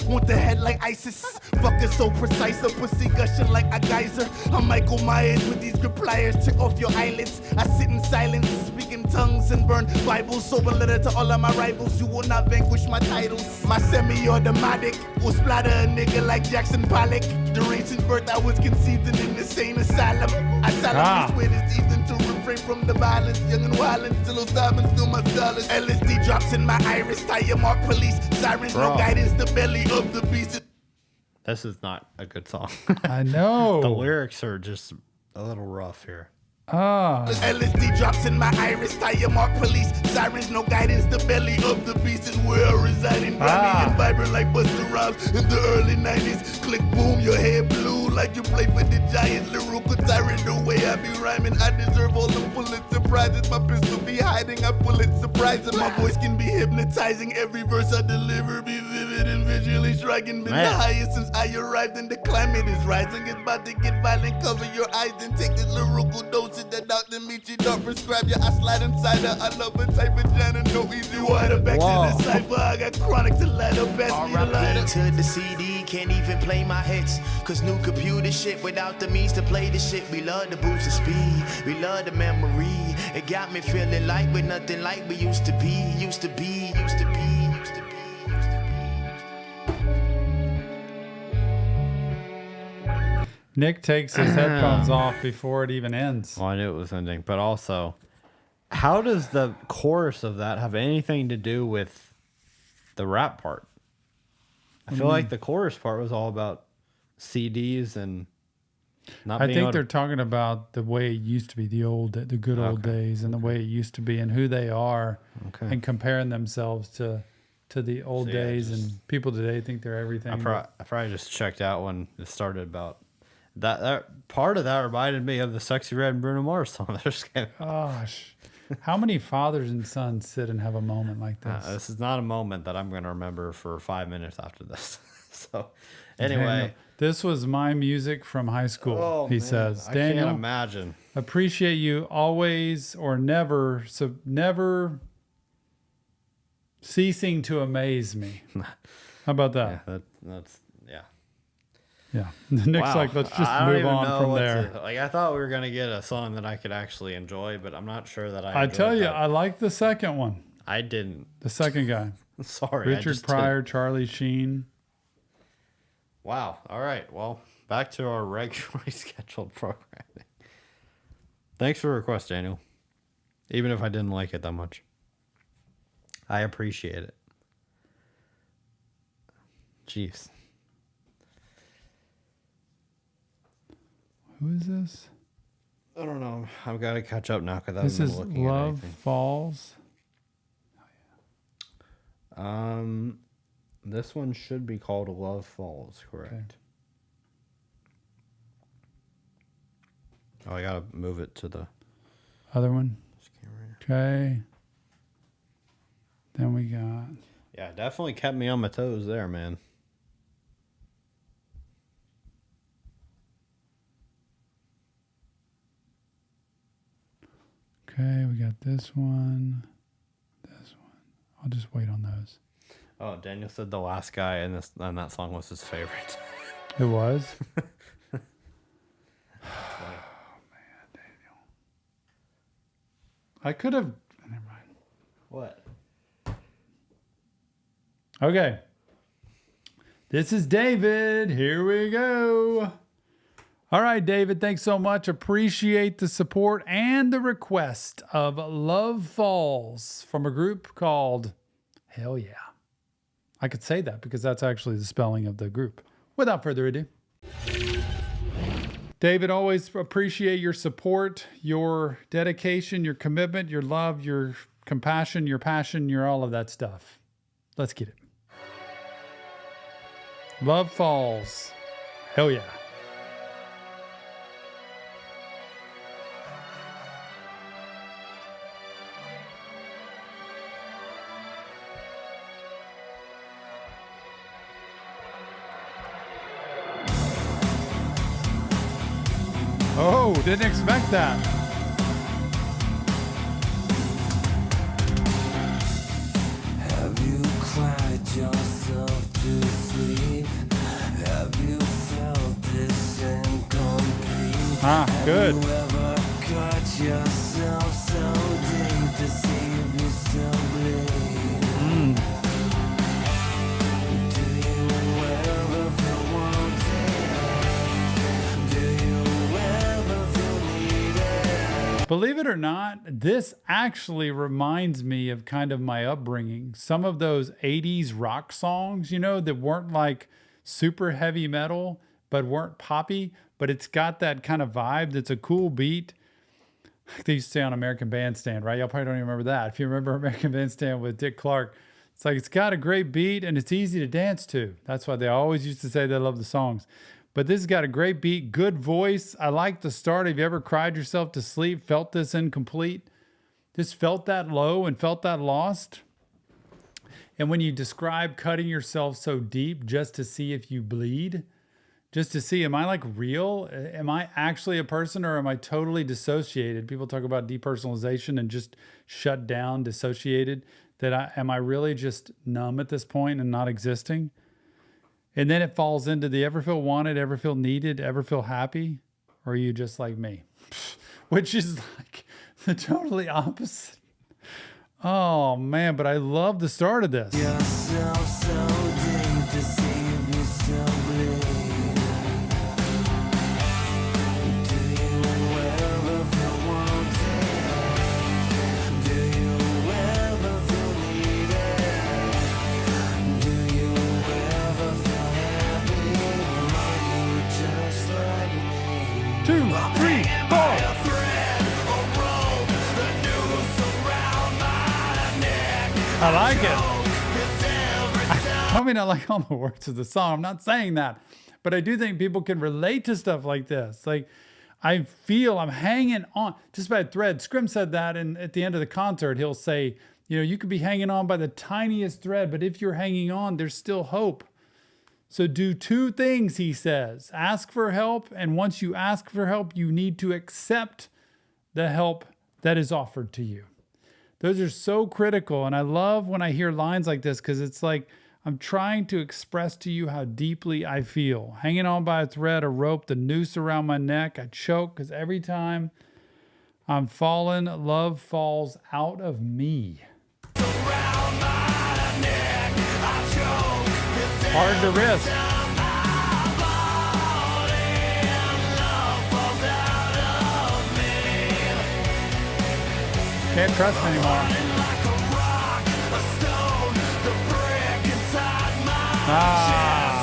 Want the head like ISIS. Fucker so precise, a pussy gushing like a geyser. I'm Michael Myers with these grip pliers. Check off your eyelids. I sit in silence, speak in tongues and burn Bibles. Sober letter to all of my rivals. You will not vanquish my titles. My semi-automatic will splatter a nigga like Jackson Pollock. During since birth, I was conceived in an insane asylum. I solemnly swear this Ethan to refrain from the violence. Young and wild until those diamonds still my dollars. LSD drops in my iris. Tire mark police. Sirens, no guidance. The belly of the beast. This is not a good song. I know. The lyrics are just a little rough here. LSD drops in my iris. Tire mark police. Sirens, no guidance. The belly of the beast is where I reside. In grimy and vibrant like Busta Rhymes in the early 90s. Click boom, your head blue like you play for the Giants. Lyrical tyrant, the way I be rhyming. I deserve all the Pulitzer prizes. My pistol be hiding. I pull it surprising. My voice can be hypnotizing. Every verse I deliver be vivid and visually striking. Been the highest since I arrived, and the climate is rising. It's about to get violent. Cover your eyes and take this lyrical dose. That Dr. Michi don't prescribe you. I slide inside her. I love a type of vagina, no easy water. Back to the cipher. I got chronic to light up. Pass me the lighter. To the CD, can't even play my hits. Cause new computer shit without the means to play the shit. We love the boost of speed, we love the memory. It got me feeling like we're nothing like we used to be. Nick takes his headphones off before it even ends. Well, I knew it was ending, but also, how does the chorus of that have anything to do with the rap part? I feel like the chorus part was all about CDs and not I being think able they're to... talking about the way it used to be, the good old days, and the way it used to be, and who they are, and comparing themselves to the old days. And people today think they're everything. I probably just checked out when it started about that part of that reminded me of the Sexy Red and Bruno Mars song. Gosh, how many fathers and sons sit and have a moment like this? This is not a moment that I'm going to remember for 5 minutes after this. So, anyway, this was my music from high school. He says, Daniel, I can't imagine. Appreciate you always or never, so never ceasing to amaze me. How about that? Yeah, that's. Yeah. Nick's like, let's just move on from there. I thought we were going to get a song that I could actually enjoy, but I'm not sure that I tell you, that. I like the second one. I didn't. The second guy. Sorry. Richard Pryor, Charlie Sheen. Wow. All right. Well, back to our regularly scheduled programming. Thanks for the request, Daniel. Even if I didn't like it that much. I appreciate it. Jeez. Who is this? I don't know. I've got to catch up now because I This haven't is been looking Love at anything. Falls. This one should be called Love Falls, correct? Okay. Oh, I gotta move it to the Other one. Okay. Then we got. Yeah, definitely kept me on my toes there, man. Okay, we got this one. This one. I'll just wait on those. Oh, Daniel said the last guy in that song was his favorite. It was. Oh man, Daniel. I could have. Never mind. What? Okay. This is David. Here we go. All right, David, thanks so much. Appreciate the support and the request of Love Falls from a group called Hell Yeah. I could say that because that's actually the spelling of the group. Without further ado. David, always appreciate your support, your dedication, your commitment, your love, your compassion, your passion, your all of that stuff. Let's get it. Love Falls. Hell yeah. Oh, didn't expect that. Have you cried yourself to sleep? Have you felt this incomplete? Good. Have you ever cut yourself so deep to see if you still bleed? Do you ever feel wanted? Do you ever feel needed? Believe it or not, this actually reminds me of kind of my upbringing. Some of those 80s rock songs, you know, that weren't like super heavy metal, but weren't poppy, but it's got that kind of vibe that's a cool beat. Like they used to say on American Bandstand, right? Y'all probably don't even remember that. If you remember American Bandstand with Dick Clark, it's like it's got a great beat and it's easy to dance to. That's why they always used to say they love the songs. But this has got a great beat, good voice. I like the start. Have you ever cried yourself to sleep, felt this incomplete? Just felt that low and felt that lost? And when you describe cutting yourself so deep just to see if you bleed, just to see, am I like real? Am I actually a person or am I totally dissociated? People talk about depersonalization and just shut down, dissociated. Am I really just numb at this point and not existing? And then it falls into the ever feel wanted, ever feel needed, ever feel happy? Or are you just like me? Which is like the totally opposite. Oh man, but I love the start of this. Yourself so deep to see if you still bleed. Do you ever feel wanted? Do you ever feel needed? Do you ever feel happy? Or are you just like me? 2, 3, 4. I like it. I mean, I like all the words of the song. I'm not saying that, but I do think people can relate to stuff like this. Like, I feel I'm hanging on just by a thread. Scrim said that, and at the end of the concert, he'll say, you know, you could be hanging on by the tiniest thread, but if you're hanging on, there's still hope. So do 2 things, he says. Ask for help, and once you ask for help, you need to accept the help that is offered to you. Those are so critical, and I love when I hear lines like this because it's like I'm trying to express to you how deeply I feel. Hanging on by a thread, a rope, the noose around my neck, I choke because every time I'm fallen, love falls out of me. Around my neck. Hard to risk. Can't trust anymore. Ah.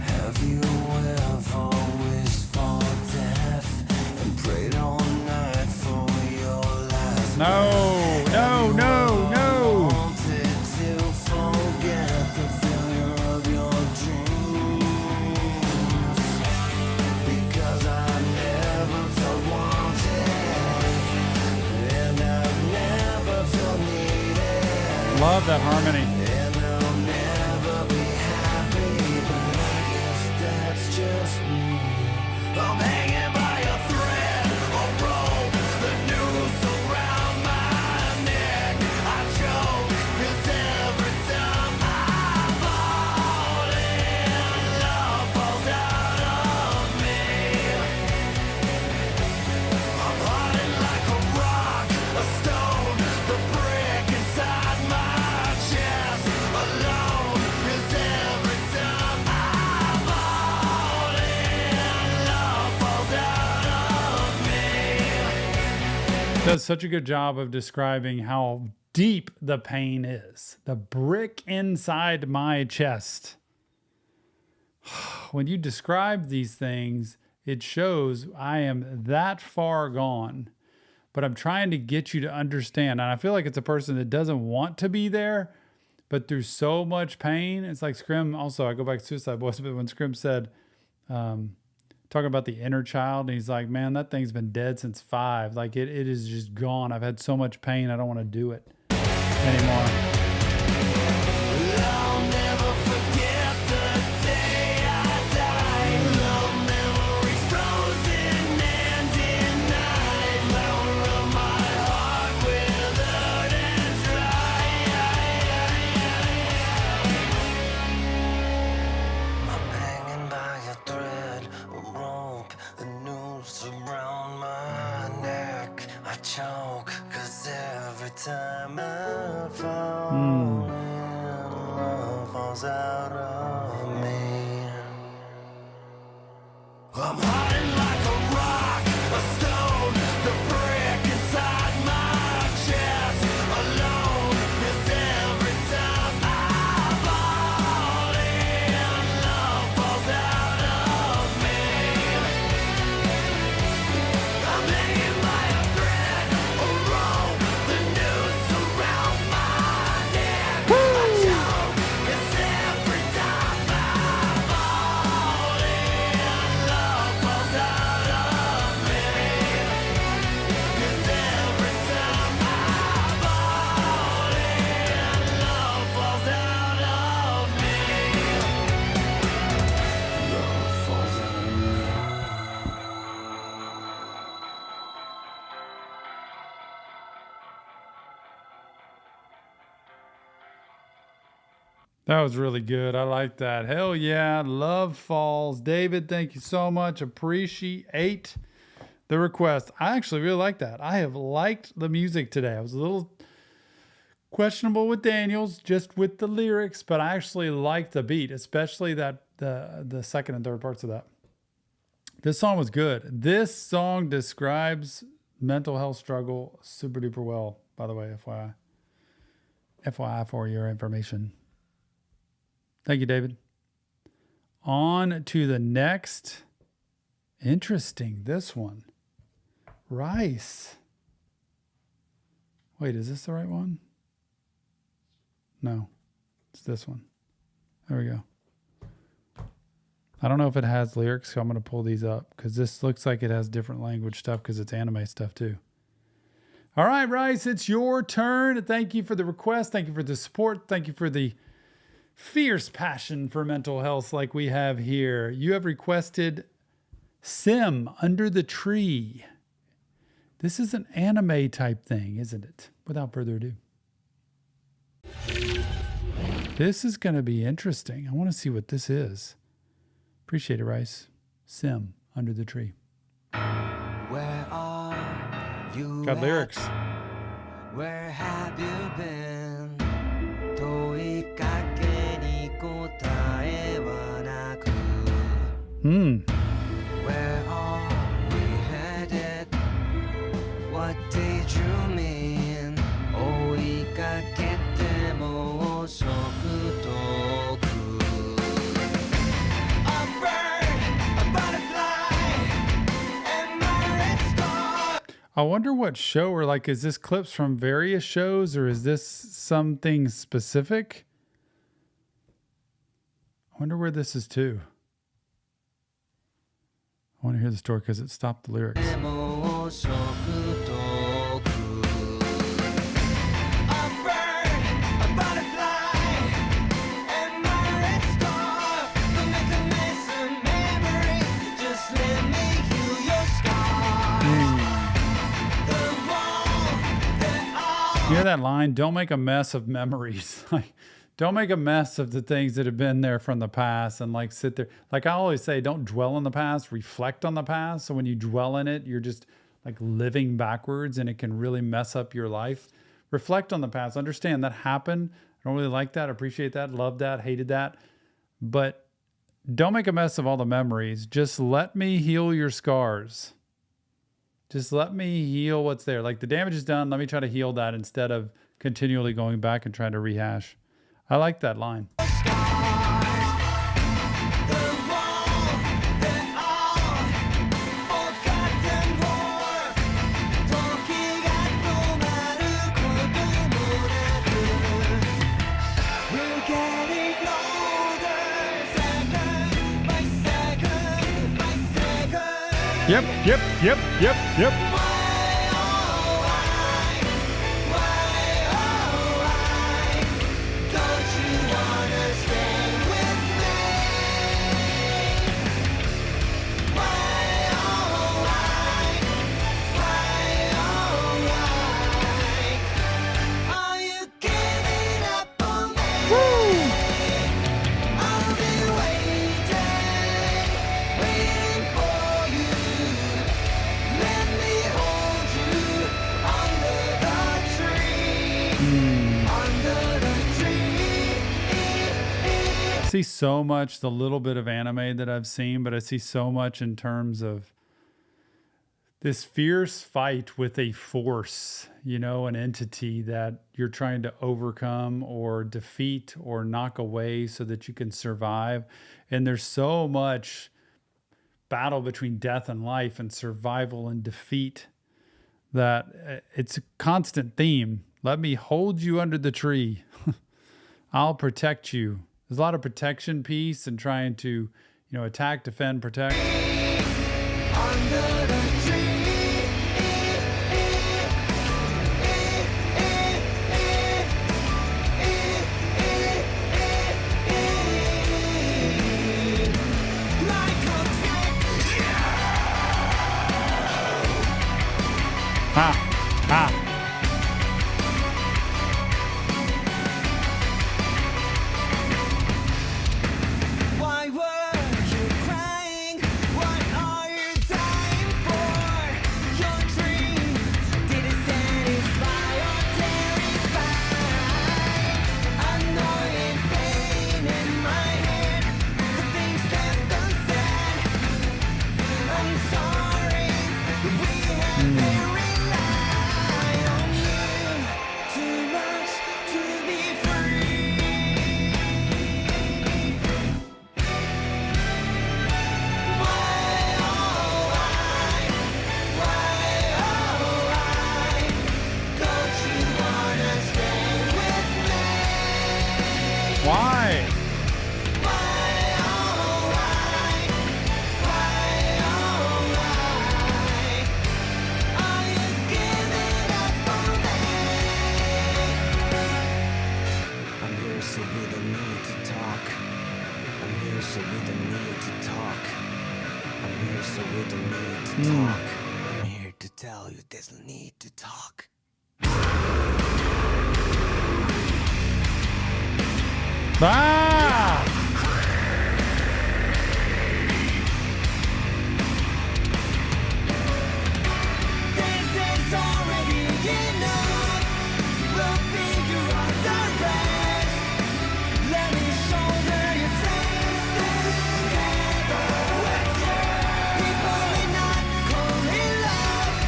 Have you ever wished for death and prayed all night for your last No, no, no, no. wanted to forget the failure of your dreams? Because I never felt wanted and I've never felt needed. Love that harmony. And I'll never be happy, but I guess that's just me. I'm hanging by a thread, a rope, the noose around my neck. I choke, 'cause every time I fall in, love falls out of me. I'm hardened like a rock, a stone, the brick inside my chest. Alone, 'cause every time I fall in, love falls out of me. Does such a good job of describing how deep the pain is. The brick inside my chest. When you describe these things, it shows I am that far gone. But I'm trying to get you to understand. And I feel like it's a person that doesn't want to be there, but through so much pain. It's like Scrim, also, I go back to Suicide Boys, but when Scrim said, talking about the inner child, and he's like, man, that thing's been dead since 5. Like it is just gone. I've had so much pain, I don't want to do it anymore. I'll never forget the day I died. Love memories frozen and denied. Flower of my heart withered and dry. I'm hanging by a thread, a rope, a noose around my neck. I choke, 'cause every time I fall in, love falls out of me. I'm hardened like a rock, a stone, the brick inside my chest. Alone, 'cause every time I fall in, love falls out of me. I'm hanging by a thread, a rope, the noose around my neck. I choke, 'cause every time I fall in, love falls out of me. 'Cause every time I fall in, love falls out of me. Love falls out of me. That was really good. I like that. Hell yeah. Love Falls. David, thank you so much. Appreciate the request. I actually really like that. I have liked the music today. I was a little questionable with Daniels, just with the lyrics, but I actually liked the beat, especially that the second and third parts of that. This song was good. This song describes mental health struggle super duper well, by the way, FYI. FYI for your information. Thank you, David. On to the next. Interesting, this one. Rice. Wait, is this the right one? No, it's this one. There we go. I don't know if it has lyrics, so I'm going to pull these up because this looks like it has different language stuff because it's anime stuff too. All right, Rice, it's your turn. Thank you for the request. Thank you for the support. Thank you for the fierce passion for mental health like we have here. You have requested Sim, Under the Tree. This is an anime type thing, isn't it? Without further ado. This is going to be interesting. I want to see what this is. Appreciate it, Rice. Sim, Under the Tree. Where are you? Got lyrics. Where have you been? 問いかけに答えはなく Where are we headed? What did you mean? 追いかけても遅く遠く A bird, a butterfly, and my red star. I wonder what show, or like, is this clips from various shows, or is this something specific? I wonder where this is too. I want to hear the story because it stopped the lyrics. でも遅く遠く A bird, a butterfly, and my red star. Don't make a mess of memories. Just let me heal your scars. The wall, the all. You hear that line? Don't make a mess of memories. Like, don't make a mess of the things that have been there from the past, and like sit there. Like I always say, don't dwell on the past, reflect on the past. So when you dwell in it, you're just like living backwards, and it can really mess up your life. Reflect on the past. Understand that happened. I don't really like that, appreciate that, love that, hated that. But don't make a mess of all the memories. Just let me heal your scars. Just let me heal what's there. Like the damage is done. Let me try to heal that instead of continually going back and trying to rehash. I like that line. Yep. I see so much, the little bit of anime that I've seen, but I see so much in terms of this fierce fight with a force, you know, an entity that you're trying to overcome or defeat or knock away so that you can survive. And there's so much battle between death and life and survival and defeat that it's a constant theme. Let me hold you under the tree. I'll protect you. There's a lot of protection piece and trying to, you know, attack, defend, protect. Under the tree. Why were you crying? What are you dying for? Your dream didn't satisfy or terrify. Annoying pain in my head, the things left unsaid. I'm sorry, we have to rely on you too much to be free. Why? I'm here so we don't need to talk. I'm here so we don't need to talk. I'm here so we don't need to talk. I'm here to tell you there's no need to talk. Ah! This is already enough. We'll figure out the rest. Let me shoulder your sense together with you. People may not call it love,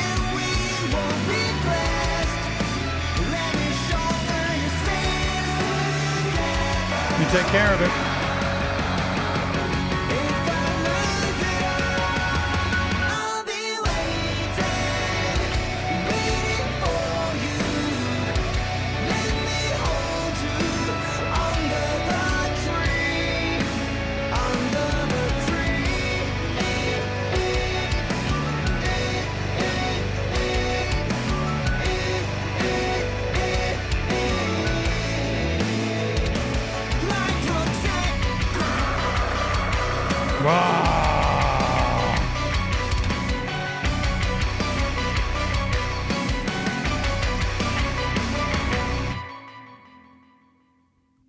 and we won't be blessed. Let me shoulder your sense together. You take care of it. If I lose it, I'll be waiting for you. Let me hold you under the tree, under the tree. Like Roxanne. Wow.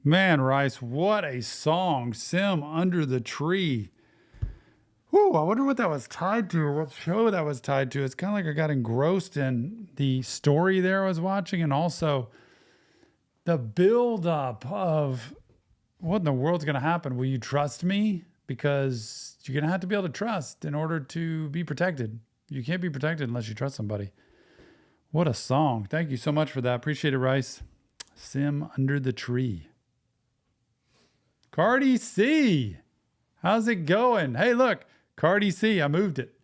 Man, Rice, what a song. Sim Under the Tree. Whew, I wonder what that was tied to, or what show that was tied to. It's kind of like I got engrossed in the story there I was watching, and also the build-up of what in the world's going to happen. Will you trust me? Because you're going to have to be able to trust in order to be protected. You can't be protected unless you trust somebody. What a song. Thank you so much for that. Appreciate it, Rice. Sim Under the Tree. Cardi C. How's it going? Hey, look, Cardi C. I moved it.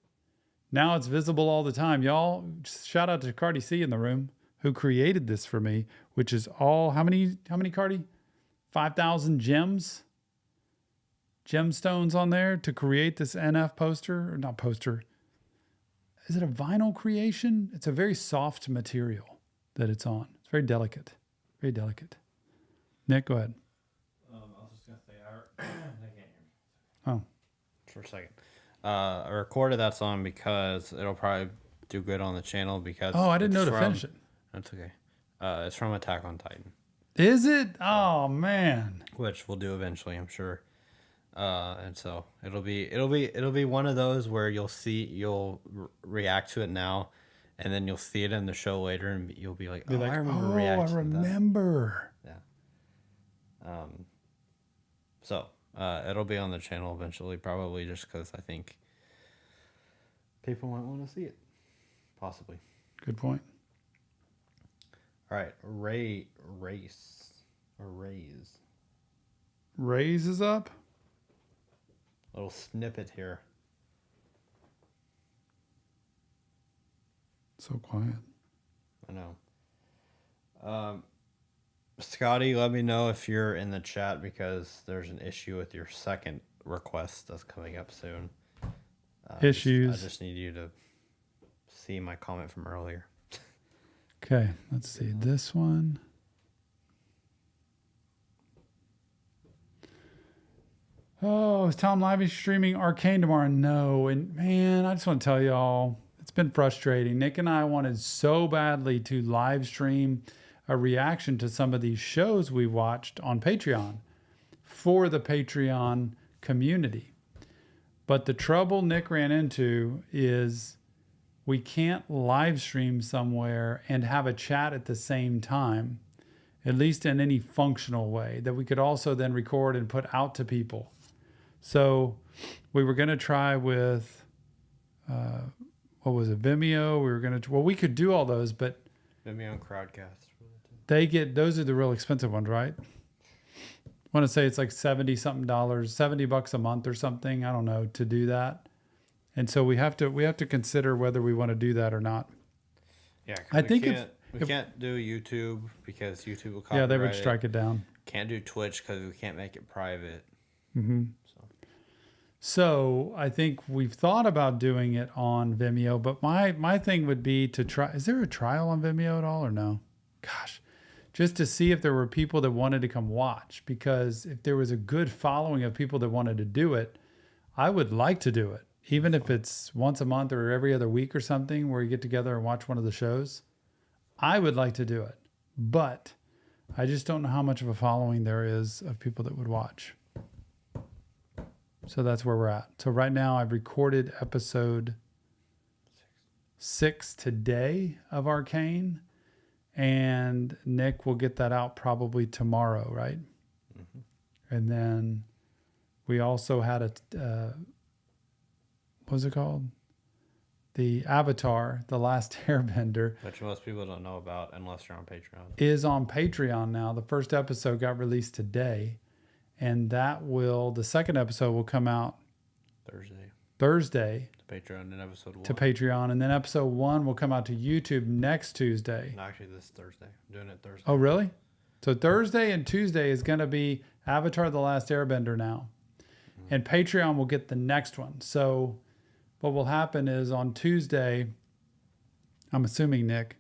Now it's visible all the time. Y'all, shout out to Cardi C in the room who created this for me, which is all, how many Cardi? 5,000 gemstones on there to create this NF poster, or not poster. Is it a vinyl creation? It's a very soft material that it's on. It's very delicate. Very delicate. Nick, go ahead. I was just gonna say, they can't hear me. Oh, For a second. I recorded that song because it'll probably do good on the channel because. I didn't know it's to finish it. That's okay. It's from Attack on Titan, Is it? Oh man. which we'll do eventually, I'm sure. And so it'll be one of those where you'll react to it now, and then you'll see it in the show later, and you'll be like, Be like, I remember oh, reacting I to that. remember. Yeah. So it'll be on the channel eventually, probably just because I think people might want to see it, possibly. Good point. All right, raise. Raise is up. Little snippet here. So quiet. I know. Scotty, let me know if you're in the chat because there's an issue with your second request that's coming up soon. Issues. I just need you to see my comment from earlier. Okay, let's see this one. Oh, is Tom live streaming Arcane tomorrow? No. And man, I just want to tell y'all, it's been frustrating. Nick and I wanted so badly to live stream a reaction to some of these shows we watched on Patreon for the Patreon community. But the trouble Nick ran into is we can't live stream somewhere and have a chat at the same time, at least in any functional way, that we could also then record and put out to people. So we were going to try with, what was it, Vimeo? We were going to, well, we could do all those, but Vimeo and Crowdcast. those are the real expensive ones, right? I want to say it's like $70 $70 a month or something. I don't know, to do that. And so we have to consider whether we want to do that or not. Yeah, 'cause I think we can't do YouTube because YouTube will copyright yeah, they would strike it down. Can't do Twitch because we can't make it private. Mm-hmm. So I think we've thought about doing it on Vimeo, but my thing would be to try. Is there a trial on Vimeo at all or no? Gosh, just to see if there were people that wanted to come watch, because if there was a good following of people that wanted to do it, I would like to do it. even if it's once a month or every other week or something where you get together and watch one of the shows, I would like to do it. But I just don't know how much of a following there is of people that would watch. So that's where we're at. So right now I've recorded episode 6 today of Arcane, and Nick will get that out probably tomorrow, right? Mm-hmm. And then we also had what was it called? The Avatar, The Last Airbender. Which most people don't know about unless you're on Patreon. Is on Patreon now. The first episode got released today. And the second episode will come out Thursday. To Patreon and episode 1. To Patreon. And then episode 1 will come out to YouTube next Tuesday. No, actually, this Thursday. I'm doing it Thursday. Oh, really? So Thursday and Tuesday is going to be Avatar The Last Airbender now. Mm-hmm. And Patreon will get the next one. So what will happen is on Tuesday, I'm assuming, Nick,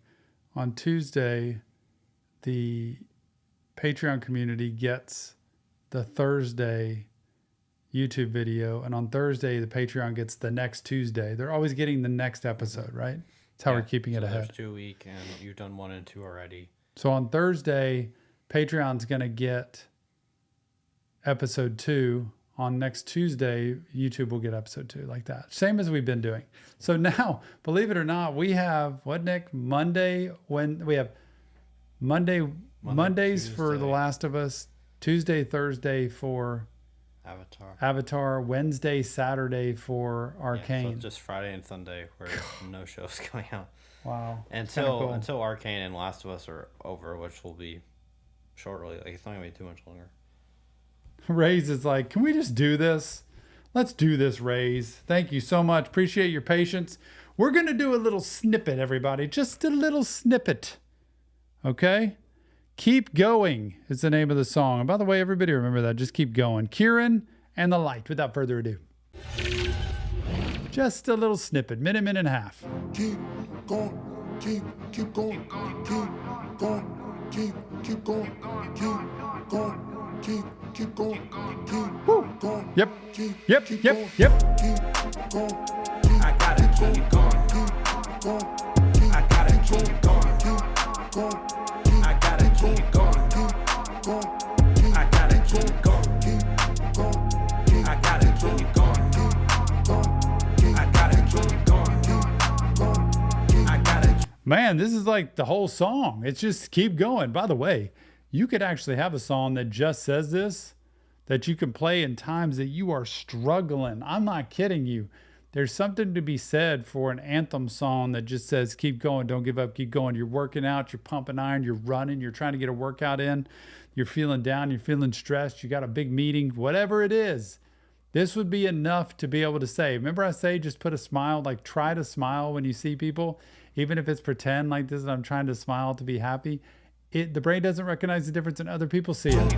on Tuesday, the Patreon community gets the Thursday YouTube video, and on Thursday the Patreon gets the next Tuesday. They're always getting the next episode, right? That's how we're keeping it ahead. There's 2 week, and you've done 1 and 2 already. So on Thursday, Patreon's gonna get episode 2. On next Tuesday, YouTube will get episode 2, like that. Same as we've been doing. So now, believe it or not, we have what, Nick? Mondays for The Last of Us. Tuesday, Thursday for Avatar, Wednesday, Saturday for Arcane. Yeah, so just Friday and Sunday where no shows coming out. Wow. Until Arcane and Last of Us are over, which will be shortly. Like, it's not gonna be too much longer. Raze is like, can we just do this? Let's do this, Raze. Thank you so much. Appreciate your patience. We're gonna do a little snippet, everybody. Just a little snippet. Okay? Keep Going is the name of the song. And by the way, everybody remember that. Just keep going. Kieran and the Light, without further ado. Just a little snippet, minute and a half. Keep going, keep going, keep going, keep going, keep going, keep going. Yep. Keep going. I gotta keep going. I gotta keep going. I gotta keep going. I gotta keep going. I gotta keep going. I gotta keep going. I gotta. Man, this is like the whole song. It's just keep going. By the way, you could actually have a song that just says this, that you can play in times that you are struggling. I'm not kidding you. There's something to be said for an anthem song that just says, keep going, don't give up, keep going. You're working out, you're pumping iron, you're running, you're trying to get a workout in, you're feeling down, you're feeling stressed, you got a big meeting, whatever it is. This would be enough to be able to say, remember I say just put a smile, like try to smile when you see people, even if it's pretend like this, and I'm trying to smile to be happy. The brain doesn't recognize the difference and other people see it.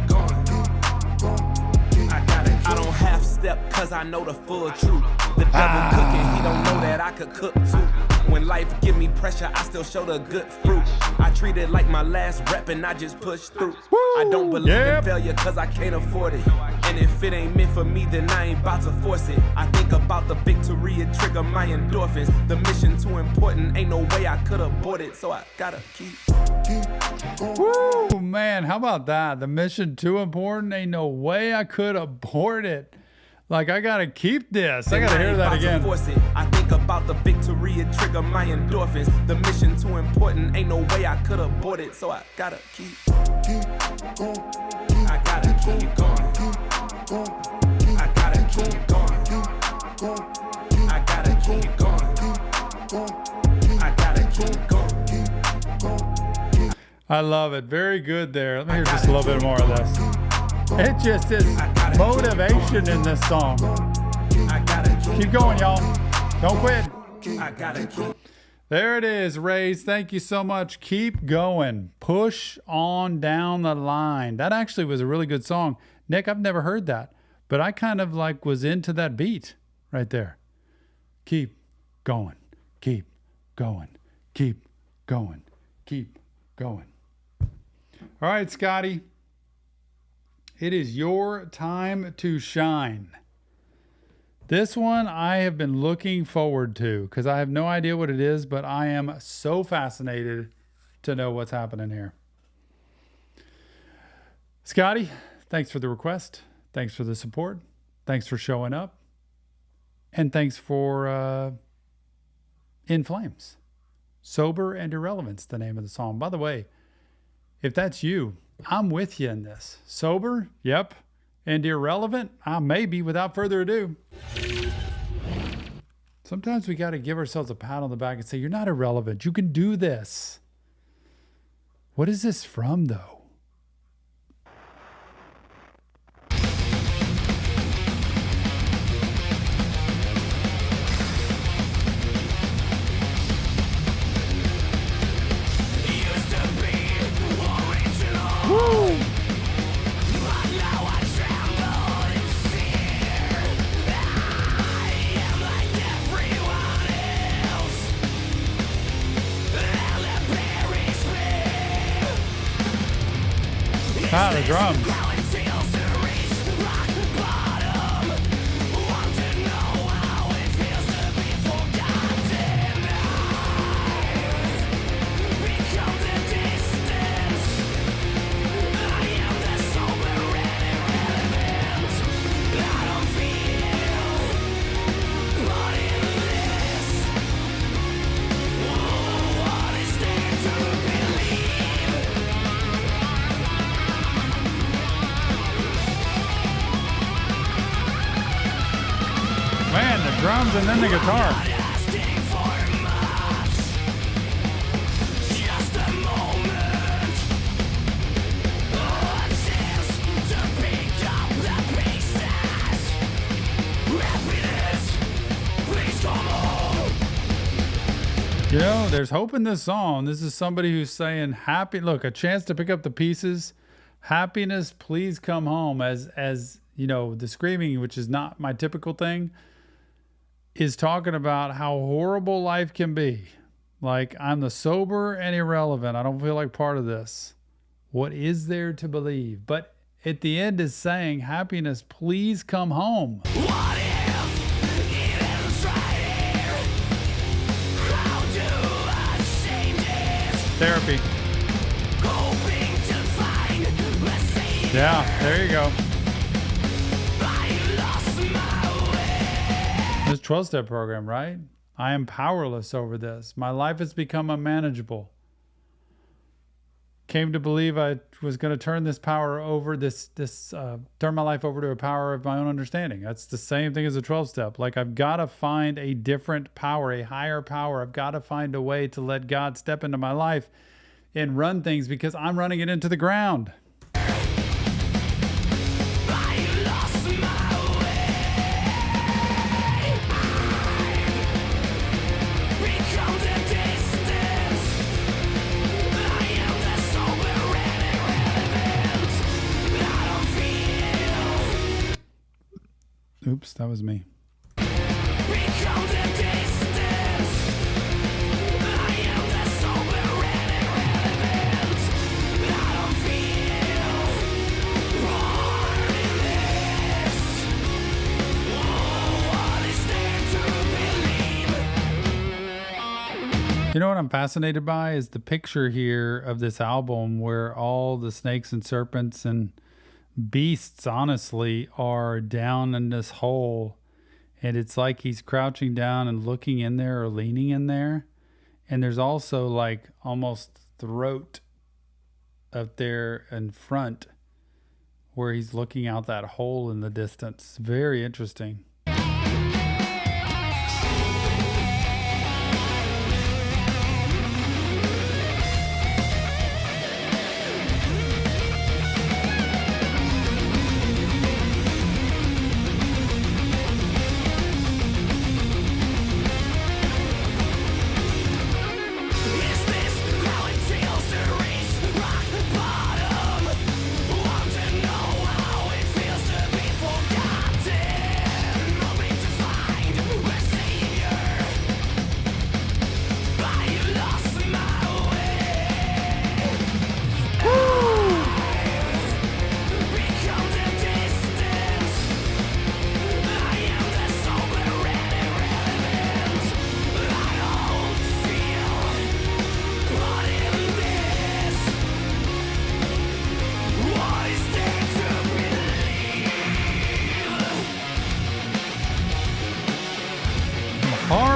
I don't half step cause I know the full truth. The devil cooking, he don't know that I could cook too. When life give me pressure, I still show the good fruit. I treat it like my last rep and I just push through. I don't believe in failure cause I can't afford it. And if it ain't meant for me, then I ain't about to force it. I think about the victory, it trigger my endorphins. The mission too important, ain't no way I could abort it. So I gotta keep. Woo, man, how about that? The mission too important, ain't no way I could abort it. Like, I gotta keep this. I gotta hear that again. I think about the victory, it trigger my endorphins. The mission too important, ain't no way I could abort it. So I gotta keep. I gotta keep going. I gotta keep going. I gotta keep going. I gotta keep going. I love it. Very good there. Let me hear just a little bit more of this. It just is motivation in this song. Keep going, y'all. Don't quit. There it is, Raze. Thank you so much. Keep going. Push on down the line. That actually was a really good song. Nick, I've never heard that, but I kind of like was into that beat right there. Keep going. Keep going. Keep going. Keep going. All right, Scotty. It is your time to shine. This one I have been looking forward to because I have no idea what it is, but I am so fascinated to know what's happening here. Scotty, thanks for the request. Thanks for the support. Thanks for showing up. And thanks for In Flames. Sober and Irrelevant's the name of the song. By the way, if that's you, I'm with you in this. Sober? Yep. And irrelevant? Maybe, without further ado. Sometimes we got to give ourselves a pat on the back and say, you're not irrelevant. You can do this. What is this from, though? Woo! Ah, the drums. Man, the drums and then the guitar. You know, there's hope in this song. This is somebody who's saying happy, look, a chance to pick up the pieces. Happiness, please come home. As you know, the screaming, which is not my typical thing, is talking about how horrible life can be. Like, I'm the sober and irrelevant. I don't feel like part of this. What is there to believe? But at the end is saying, happiness, please come home. What if it ends right here? How do I change it? Therapy. Hoping to find a savior. Yeah, there you go. I lost my way. This 12-step program, right? I am powerless over this. My life has become unmanageable. Came to believe I was going to turn this power over, turn my life over to a power of my own understanding. That's the same thing as a 12-step. Like, I've got to find a different power, a higher power. I've got to find a way to let God step into my life and run things because I'm running it into the ground. Oops, that was me. You know what I'm fascinated by is the picture here of this album where all the snakes and serpents and beasts, honestly, are down in this hole. And it's like he's crouching down and looking in there or leaning in there. And there's also like almost throat up there in front where he's looking out that hole in the distance. Very interesting.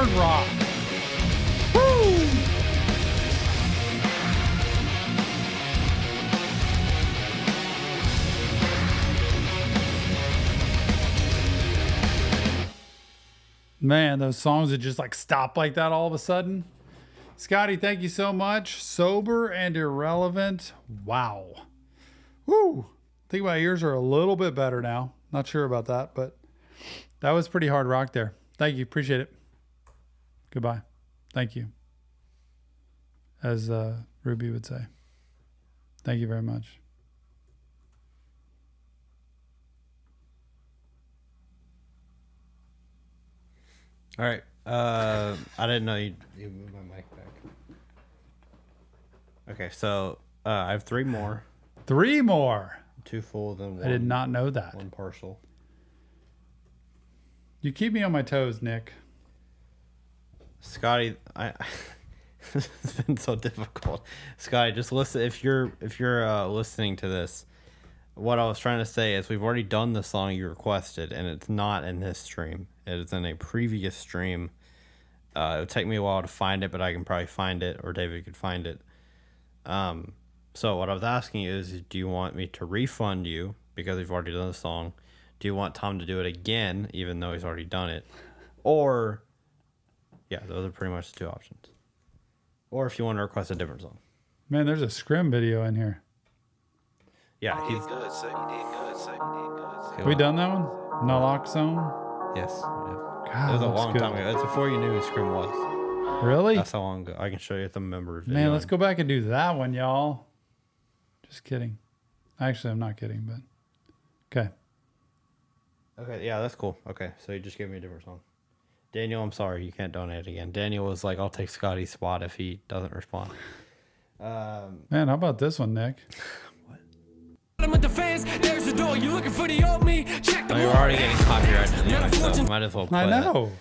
hard rock. Woo! Man, those songs that just like stop like that all of a sudden. Scotty, thank you so much. Sober and irrelevant. Wow. Woo. I think my ears are a little bit better now. Not sure about that, but that was pretty hard rock there. Thank you. Appreciate it. Goodbye. Thank you. As Ruby would say. Thank you very much. All right. I didn't know you moved my mic back. Okay, so I have 3 more. 3 more. 2 full, then 1. I did not know that. 1 partial. You keep me on my toes, Nick. Scotty, it's been so difficult. Scotty, just listen. If you're listening to this, what I was trying to say is we've already done the song you requested, and it's not in this stream. It is in a previous stream. It would take me a while to find it, but I can probably find it, or David could find it. So what I was asking you is, do you want me to refund you because we've already done the song? Do you want Tom to do it again, even though he's already done it? Or, yeah, those are pretty much the 2 options. Or if you want to request a different song. Man, there's a scrim video in here. Yeah, he's Good, sir. You did good, sir. You did good, sir. We done that one? Naloxone? Yes, we did. God, It was a looks long good. time ago. It's before you knew who Scrim was. Really? That's how long ago. I can show you the member video. Man, let's go back and do that one, y'all. Just kidding. Actually, I'm not kidding, but okay. Okay, yeah, that's cool. Okay, so you just gave me a different song. Daniel, I'm sorry, you can't donate again. Daniel was like, I'll take Scotty's spot if he doesn't respond. Man, how about this one, Nick? I'm with the fans. There's the door. You looking for the old me? Check the Oh, you're already getting copyrighted anyway, so might as well play I that. know.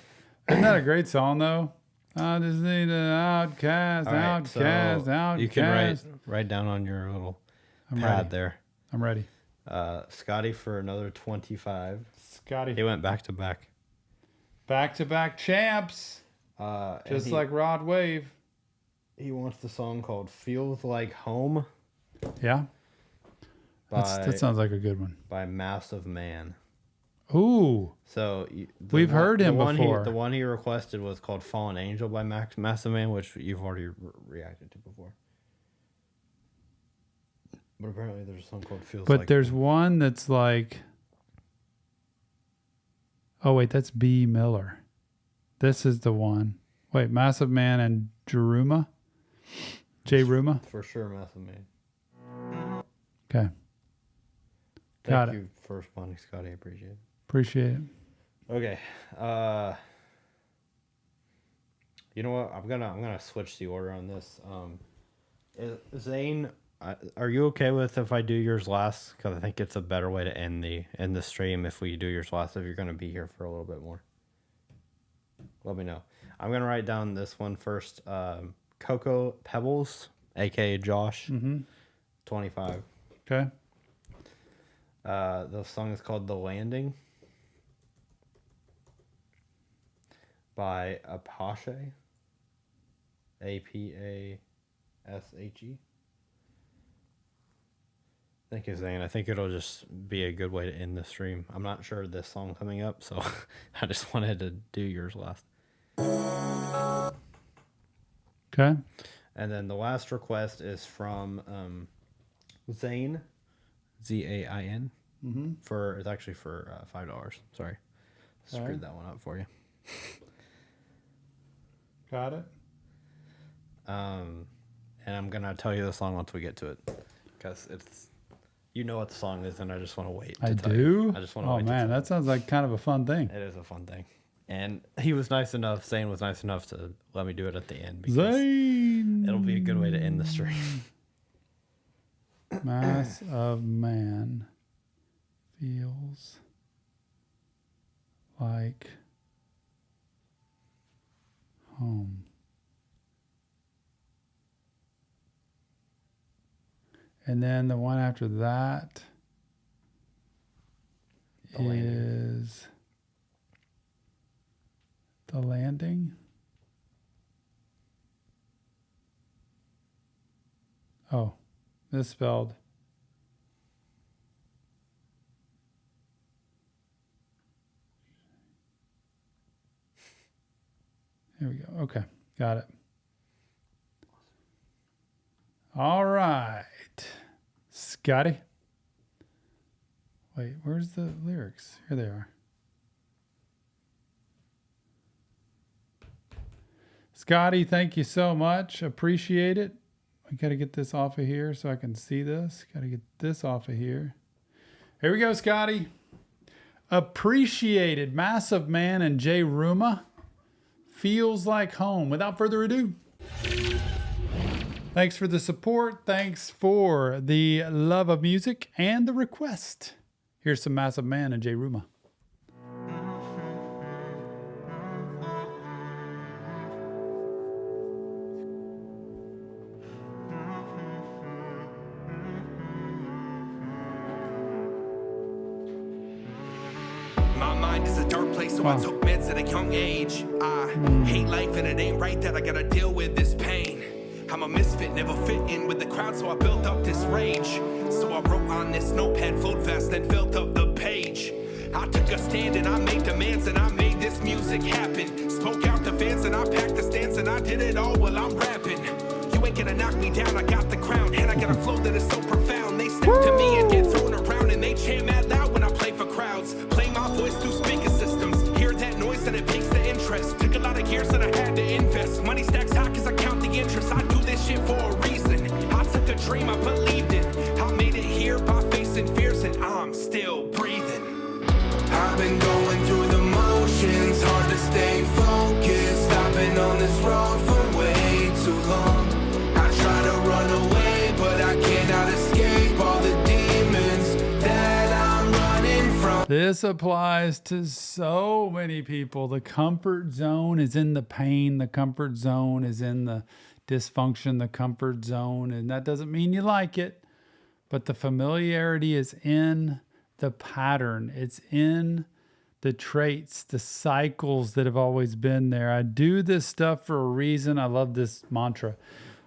Isn't that a great song, though? I just need an outcast, All right, outcast, so outcast. you can write down on your little I'm pad ready. there. I'm ready. Scotty for another 25. Scotty. He went back to back. Back-to-back champs. And Just like Rod Wave. he wants the song called "Feels Like Home" Yeah. by That sounds like a good one. by Massive Man. Ooh. So We've heard him before. The one he requested was called "Fallen Angel" by Massive Man, which you've already reacted to before. But apparently, there's a song called "Feels But Like." there's one that's like... Oh, wait, that's B. Miller. This is the one. Wait, Massive Man and Jeruma? J. Ruma? For sure, Massive Man. Okay. Got Thank it. you for responding, Scotty. I appreciate it. Appreciate it. Okay. You know what? I'm gonna switch the order on this. Zane, are you okay with if I do yours last? Because I think it's a better way to end the stream if we do yours last. If you're gonna be here for a little bit more, let me know. I'm gonna write down this one first. Cocoa Pebbles, aka Josh, 25. Okay. The song is called "The Landing" by Apache. Apashe. Thank you, Zane. I think it'll just be a good way to end the stream. I'm not sure of this song coming up, so I just wanted to do yours last. Okay. And then the last request is from Zane, Zain. It's actually for $5. Sorry, screwed that one up for you. Got it. And I'm gonna tell you the song once we get to it, because it's, you know what the song is, and I just want to wait. I tell do? you. I just want to Oh, wait. man, that sounds like kind of a fun thing. It is a fun thing, and he was nice enough. Zane was nice enough to let me do it at the end because Zane. it'll be a good way to end the stream. Mass of Man feels like home. And then the one after that The Landing. is The Landing. Oh, misspelled. Here we go. Okay, got it. All right. Scotty. Wait, where's the lyrics? Here they are. Scotty, thank you so much. Appreciate it. I got to get this off of here so I can see this. Got to get this off of here. Here we go, Scotty. Appreciated. Massive Man and J. Ruma. Feels like home. Without further ado. Thanks for the support. Thanks for the love of music and the request. Here's some Massive Man and J. Ruma. My mind is a dark place, so I took meds at a young age. I hate life and it ain't right that I gotta deal with this pain. I'm a misfit, never fit in with the crowd, so I built up this rage. So I wrote on this notepad, flowed fast, then filled up the page. I took a stand and I made demands and I made this music happen. Spoke out to fans and I packed the stance and I did it all while I'm rapping. You ain't gonna knock me down, I got the crown, and I got a flow that is so profound. They step to me and get thrown around and they chant mad loud when I play for crowds. Play my voice through speaker systems, hear that noise and it piques the interest. Took a lot of years and I had to invest. Money stacks high cause I count the interest. I do this shit for a reason. I took a dream I believed in. I made it here by facing fears and I'm still breathing. I've been going through the motions, hard to stay focused. I've been on this road for way too long. I try to run away, but I cannot escape all the demons that I'm running from. This applies to so many people. The comfort zone is in the pain. The comfort zone is in the dysfunction. The comfort zone, and that doesn't mean you like it, but the familiarity is in the pattern. It's in the traits, the cycles that have always been there. I do this stuff for a reason. I love this mantra.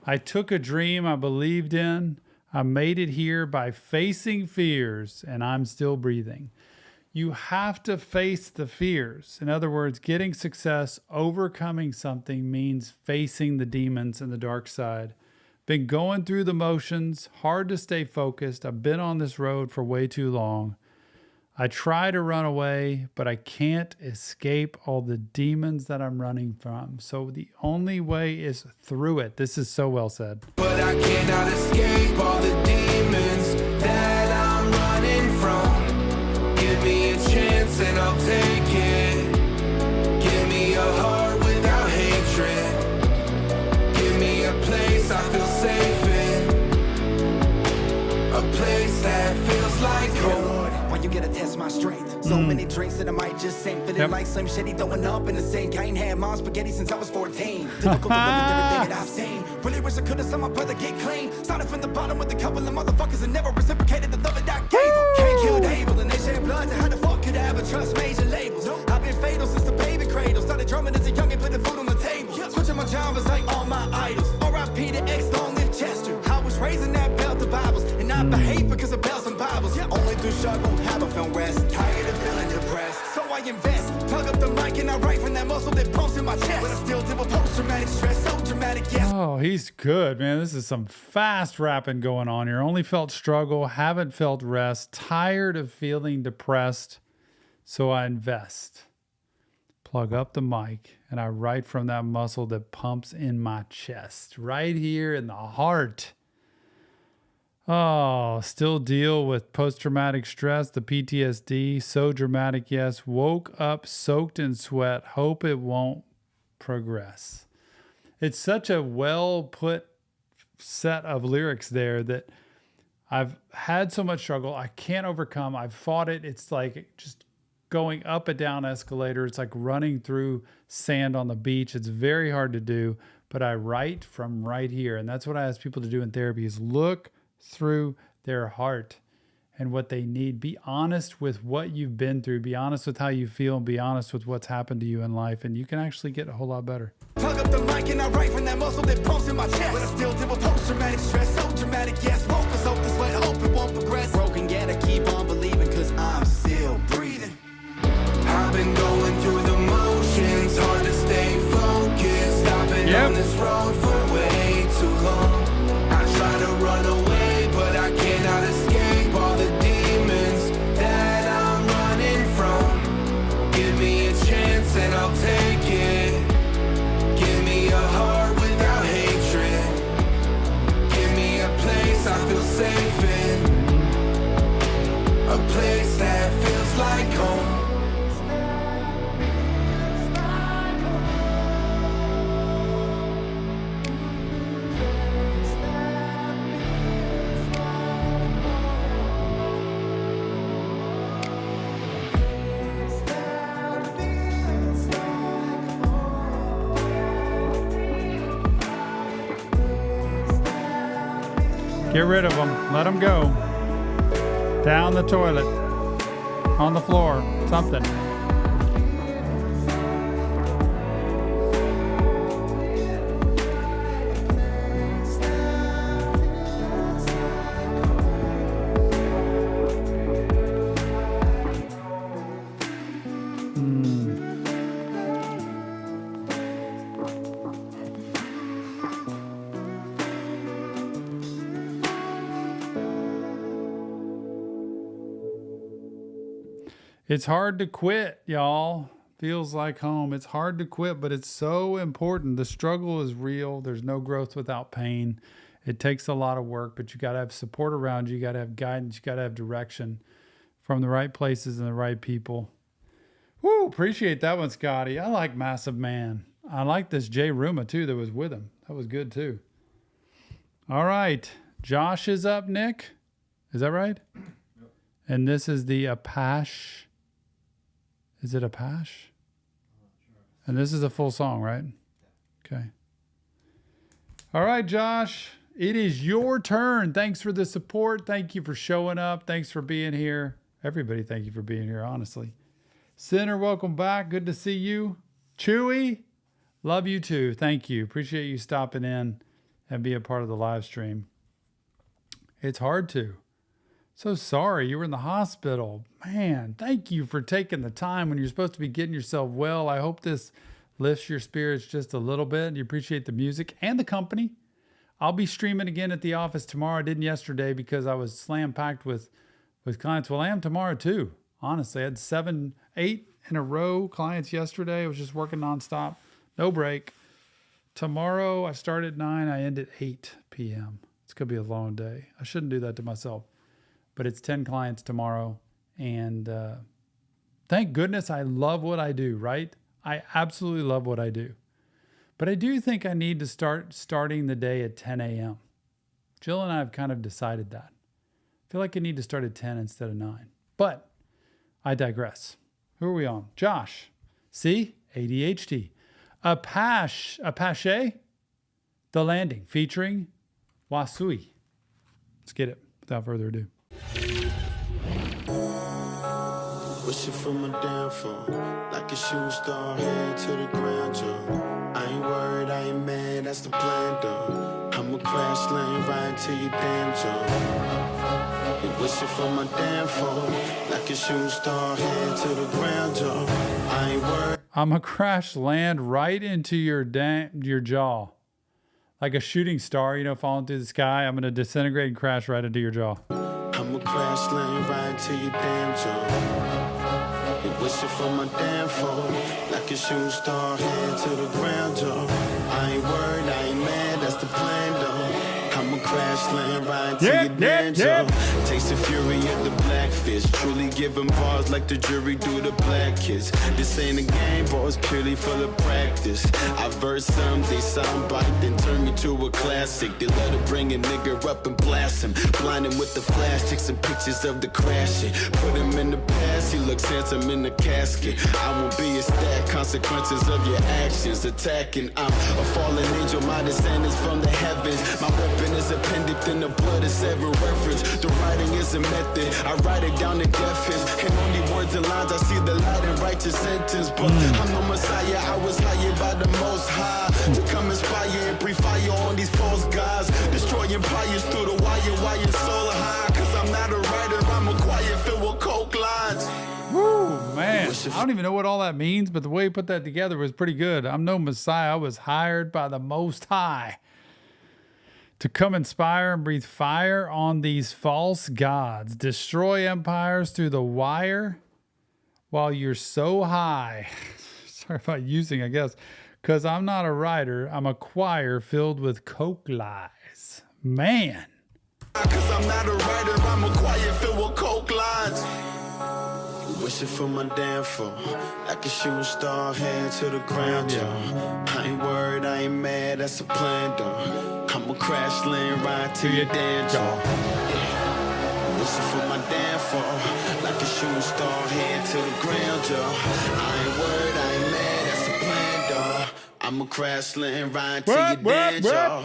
I took a dream I believed in. I made it here by facing fears, and I'm still breathing. You have to face the fears. In other words, getting success, overcoming something means facing the demons and the dark side. Been going through the motions, hard to stay focused. I've been on this road for way too long. I try to run away, but I can't escape all the demons that I'm running from. So the only way is through it. This is so well said. But I cannot escape all the demons that I'm running from. Give me a chance and I'll take it. Give me a heart without hatred. Give me a place I feel safe in. A place that feels like home. When you get a test my strength. So many drinks that I might just sink. Feeling like Slim Shady throwing up in the sink. I ain't had mom spaghetti since I was 14. Difficult to live with everything that I've seen. Really wish I could've saw my brother get clean. Started from the bottom with a couple of motherfuckers and never reciprocated the love that I gave them. Can't kill the able and they shed blood. So how the fuck could I ever trust major labels? I've been fatal since the baby cradle. Started drumming as a youngin', putting food on the table. Switching my genres like all my idols. R.I.P. to X, long live Chester. I was raising that belt of Bibles and I behave because of bells and Bibles. Only through struggle have I found rest. Tired of feeling depressed, so I invest. Plug up the mic and I write from that muscle that pumps in my chest. But I still deal with post-traumatic stress, so dramatic, yes. Oh, he's good, man. This is some fast rapping going on here. Only felt struggle, haven't felt rest. Tired of feeling depressed, so I invest. Plug up the mic and I write from that muscle that pumps in my chest, right here in the heart. Oh, still deal with post-traumatic stress, the PTSD. So dramatic, yes. Woke up soaked in sweat. Hope it won't progress. It's such a well-put set of lyrics there that I've had so much struggle. I can't overcome. I've fought it. It's like just going up and down escalator. It's like running through sand on the beach. It's very hard to do, but I write from right here. And that's what I ask people to do in therapy is look through their heart and what they need. Be honest with what you've been through. Be honest with how you feel and be honest with what's happened to you in life. And you can actually get a whole lot better. Plug up with the mic and I write from that muscle that pumps in my chest. But I still deal with post-traumatic stress, so dramatic, yes. Focus, hope this way, hope it won't progress. Broken, yet I keep on believing, cause I'm still breathing. I've been going through the motions, hard to stay focused. I've been on this road for way too long. I try to run away, but I cannot escape all the demons that I'm running from. Give me a chance and I'll take it. Give me a heart without hatred. Give me a place I feel safe in. A place that feels like home. Get rid of them. Let them go. Down the toilet. On the floor. Something. It's hard to quit, y'all. Feels like home. It's hard to quit, but it's so important. The struggle is real. There's no growth without pain. It takes a lot of work, but you got to have support around you. You got to have guidance. You got to have direction from the right places and the right people. Woo, appreciate that one, Scotty. I like Massive Man. I like this Jay Ruma, too, that was with him. That was good, too. All right. Josh is up, Nick. Is that right? Yep. And this is the Apache. Is it Apache? And this is a full song, right? Okay. All right, Josh. It is your turn. Thanks for the support. Thank you for showing up. Thanks for being here. Everybody, thank you for being here, honestly. Sinner, welcome back. Good to see you. Chewy, love you too. Thank you. Appreciate you stopping in and being a part of the live stream. It's hard to. So sorry you were in the hospital. Man, thank you for taking the time when you're supposed to be getting yourself well. I hope this lifts your spirits just a little bit. You appreciate the music and the company. I'll be streaming again at the office tomorrow. I didn't yesterday because I was slam packed with clients. Well, I am tomorrow too. Honestly, I had 7, 8 in a row clients yesterday. I was just working nonstop, no break. Tomorrow I start at 9. I end at 8 p.m. It's going to be a long day. I shouldn't do that to myself. But it's 10 clients tomorrow. And thank goodness I love what I do, right? I absolutely love what I do. But I do think I need to starting the day at 10 a.m. Jill and I have kind of decided that. I feel like I need to start at 10 instead of 9. But I digress. Who are we on? Josh. See? ADHD. Apache. The Landing. Featuring Wasui. Let's get it without further ado. Wishing for my downfall, like a shooting star, head to the ground, Joe. I ain't worried, I ain't mad, that's the plan, though. I'ma crash land right to your damn Joe. You wishing for my downfall, like a shooting star, head to the ground, Joe. I ain't worried. I'ma crash land right into your jaw. Like a shooting star, falling through the sky. I'm gonna disintegrate and crash right into your jaw. I'ma crash land right to your damn Joe. You wishing for my downfall, like a shooting star, head to the ground, Joe. I ain't worried, I ain't mad, that's the plan, though. I'ma crash land right to your damn Joe. Taste the fury of the blackfish, truly giving bars like the jury do the black kids. This ain't a game, bars purely full of practice. I verse some, they soundbite, then turn me to a classic. They love to bring a nigga up and blast him, blind him with the flash, take some pictures of the crashing. Put him in the past, he looks handsome in the casket. I won't be a stat, consequences of your actions. Attacking, I'm a fallen angel, my descendants from the heavens. My weapon is appended, then the blood is every reference. The writing is a method, I write it down in deafness. And only words and lines, I see the light and righteous sentence. But I'm no Messiah, I was hired by the Most High to I don't even know what all that means, but the way he put that together was pretty good. I'm no Messiah. I was hired by the Most High to come inspire and breathe fire on these false gods, destroy empires through the wire while you're so high. Sorry about using, I guess, because I'm not a writer. I'm a choir filled with coke lies. Man. Cause I'm not a writer, I'm a quiet filled with coke lines. Wishing for my downfall, like a shooting star, head to the ground, y'all. I ain't worried, I ain't mad, that's a plan, though. I'ma crash land right to your damn jaw. Wishing for my downfall, like a shooting star, head to the ground, y'all. I ain't worried, I ain't mad, that's a plan, though. I'ma crash land right to your damn jaw.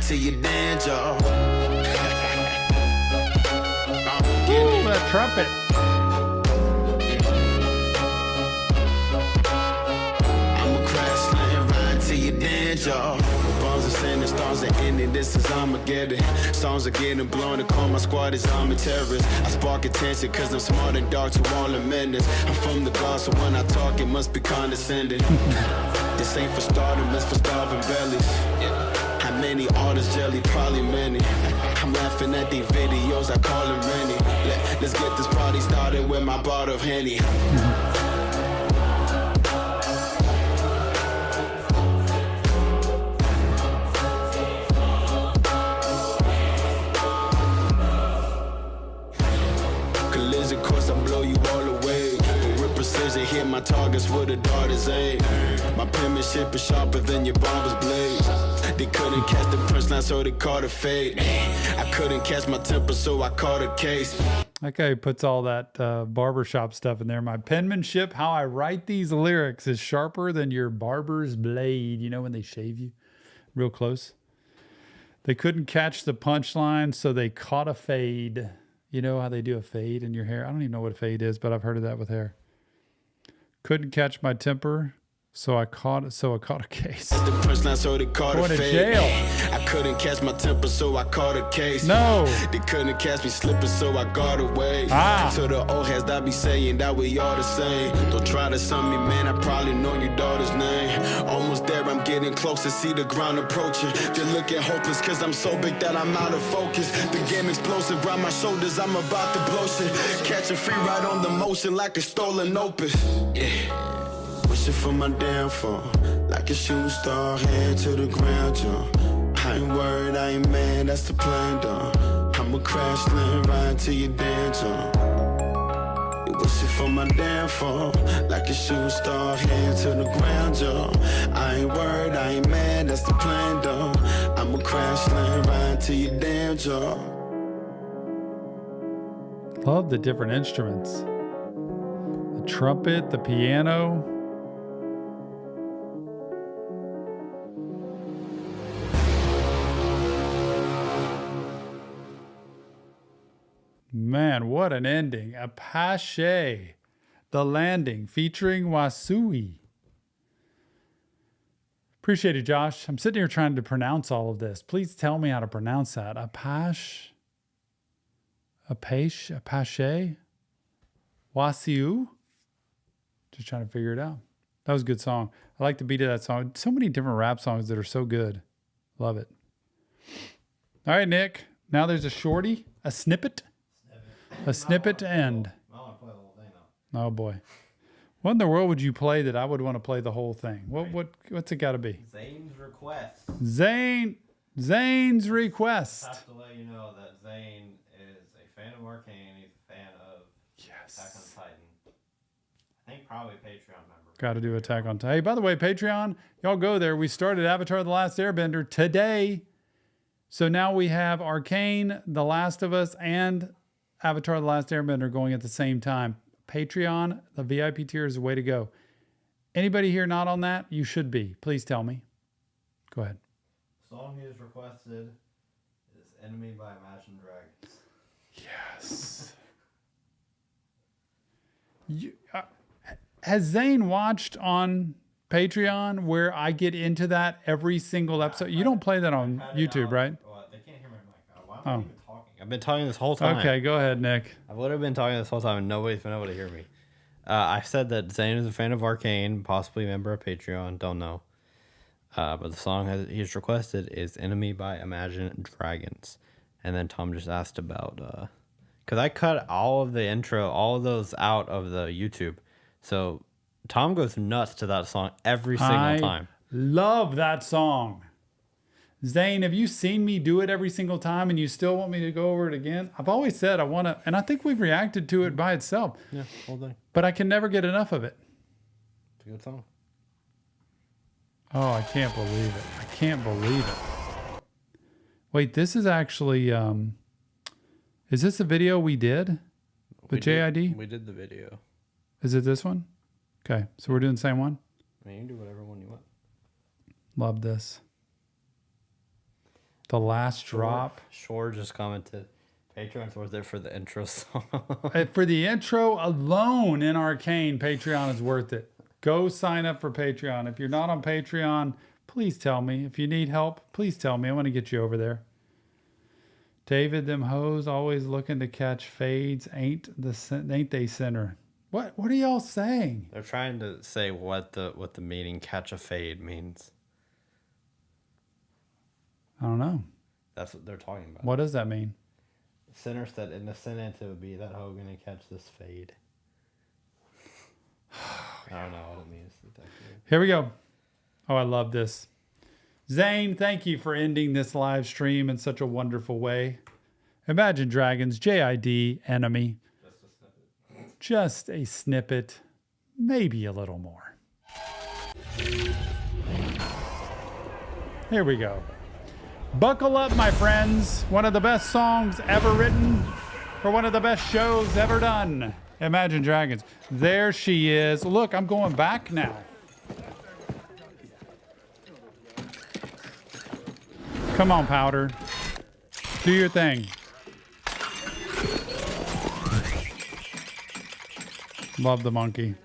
To your damn jaw. Ooh, that trumpet. I'ma crash land right to your damn jaw. Bombs are sending, stars are ending, this is Armageddon. Songs are getting blown, to call my squad is army terrorists. I spark attention cause I'm smart and dark to all the menace. I'm from the gods, so when I talk it must be condescending. This ain't for stardom, it's for starving bellies. Many artists jelly, probably many. I'm laughing at these videos, I call them Rennie. Let's get this party started with my bottle of Henny. Collision course, I blow you all away. But with precision, hit my targets with a darter's aim. My penmanship is sharper than your barber's blade. They couldn't catch the punchline, so they caught a fade. I couldn't catch my temper, so I caught a case. That guy puts all that barbershop stuff in there. My penmanship, how I write these lyrics, is sharper than your barber's blade. You know when they shave you real close? They couldn't catch the punchline, so they caught a fade. You know how they do a fade in your hair? I don't even know what a fade is, but I've heard of that with hair. Couldn't catch my temper. So I caught a case. The punchline, so they caught Going a to fade. jail. I couldn't catch my temper, so I caught a case. No. They couldn't catch me slipping, so I got away. Ah. To the old heads that be saying that we all the same. Don't try to sum me, man. I probably know your daughter's name. Almost there, I'm getting close to see the ground approaching. They're looking hopeless, cause I'm so big that I'm out of focus. The game explosive around my shoulders, I'm about to blow shit. Catch a free ride on the motion like a stolen opus. Yeah. Wishing for my downfall, like a shooting star, head to the ground, y'all. I ain't worried, I ain't mad, that's the plan, dog. I'ma crash land right to your damn jaw. You wishing for my downfall, like a shooting star, head to the ground, y'all. I ain't worried, I ain't mad, that's the plan, dog. I'ma crash land right to your damn jaw. Love the different instruments. The trumpet, the piano. Man, what an ending. Apache, The Landing, featuring Wasui. Appreciate it, Josh. I'm sitting here trying to pronounce all of this. Please tell me how to pronounce that. Apache, Wasiu. Just trying to figure it out. That was a good song. I like the beat of that song. So many different rap songs that are so good. Love it. All right, Nick. Now there's a shorty, a snippet. A snippet to end. I want to play the whole thing though. Oh boy. What in the world would you play that I would want to play the whole thing? What's it got to be? Zane's request. Zane's request. I have to let you know that Zane is a fan of Arcane. He's a fan of Attack on Titan. I think probably a Patreon member. Got to do Attack on Titan. Hey, by the way, Patreon, y'all go there. We started Avatar: The Last Airbender today. So now we have Arcane, The Last of Us, and Avatar: The Last Airbender going at the same time. Patreon, the VIP tier is the way to go. Anybody here not on that? You should be. Please tell me. Go ahead. Song he has requested Is Enemy by Imagine Dragons. Yes. Has Zane watched on Patreon where I get into that every single episode? You don't play that on YouTube, right? Well, they can't hear my mic. Why am I even talking? I've been talking this whole time. Okay, go ahead, Nick. I've literally been talking this whole time and nobody's been able to hear me. I said that Zane is a fan of Arcane, possibly a member of Patreon, don't know. But the song he's requested is Enemy by Imagine Dragons. And then Tom just asked about, because I cut all of the intro, all of those out of the YouTube. So Tom goes nuts to that song every single time. Love that song. Zane, have you seen me do it every single time and you still want me to go over it again? I've always said I want to, and I think we've reacted to it by itself. Yeah, whole thing. But I can never get enough of it. It's a good song. Oh, I can't believe it. I can't believe it. Wait, this is actually, is this a video we did with JID? We did the video. Is it this one? Okay, so we're doing the same one? I mean, you can do whatever one you want. Love this. The last drop. Shore just commented, Patreon's worth it for the intro song. For the intro alone in Arcane, Patreon is worth it. Go sign up for Patreon. If you're not on Patreon, please tell me. If you need help, please tell me. I want to get you over there. David, them hoes always looking to catch fades. Ain't they center? What are y'all saying? They're trying to say what the meaning catch a fade means. I don't know. That's what they're talking about. What does that mean? Center said in the sentence it would be that hoe gonna catch this fade. I don't know what it means exactly. Here we go. Oh, I love this. Zane, thank you for ending this live stream in such a wonderful way. Imagine Dragons, JID, Enemy. Just a snippet, maybe a little more. Here we go. Buckle up, my friends. One of the best songs ever written for one of the best shows ever done. Imagine Dragons. There she is. Look, I'm going back now. Come on, Powder. Do your thing. Love the monkey.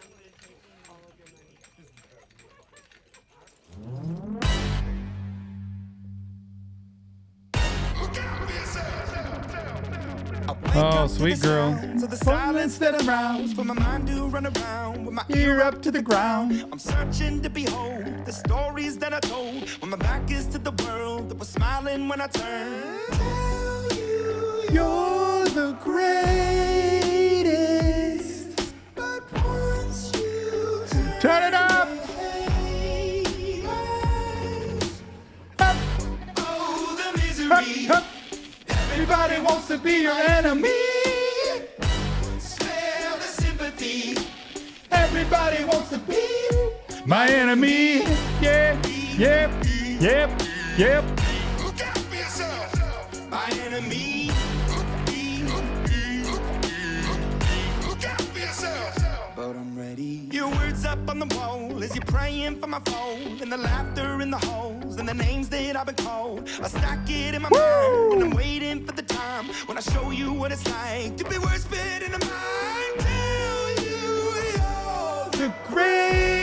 Oh, sweet girl. So the silence that aroused for my mind to run around with my Ear up to the ground. I'm searching to behold the stories that I told when my back is to the world that was smiling when I turned. Tell you You're the greatest. but once you Turn it up. Up, oh the misery, up. Everybody wants to be your enemy. smell the sympathy. Everybody wants to be my enemy. Yeah, yep, yep, yep. Look out for yourself, my enemy. Look out for yourself, but I'm ready. Your words up on the wall as you're praying for my phone, and the laughter in the halls, and the names that I've been called. I stack it in my mind, and I'm waiting for the time when I show you what it's like to be worse fit in a mind. Tell you you're The greatest.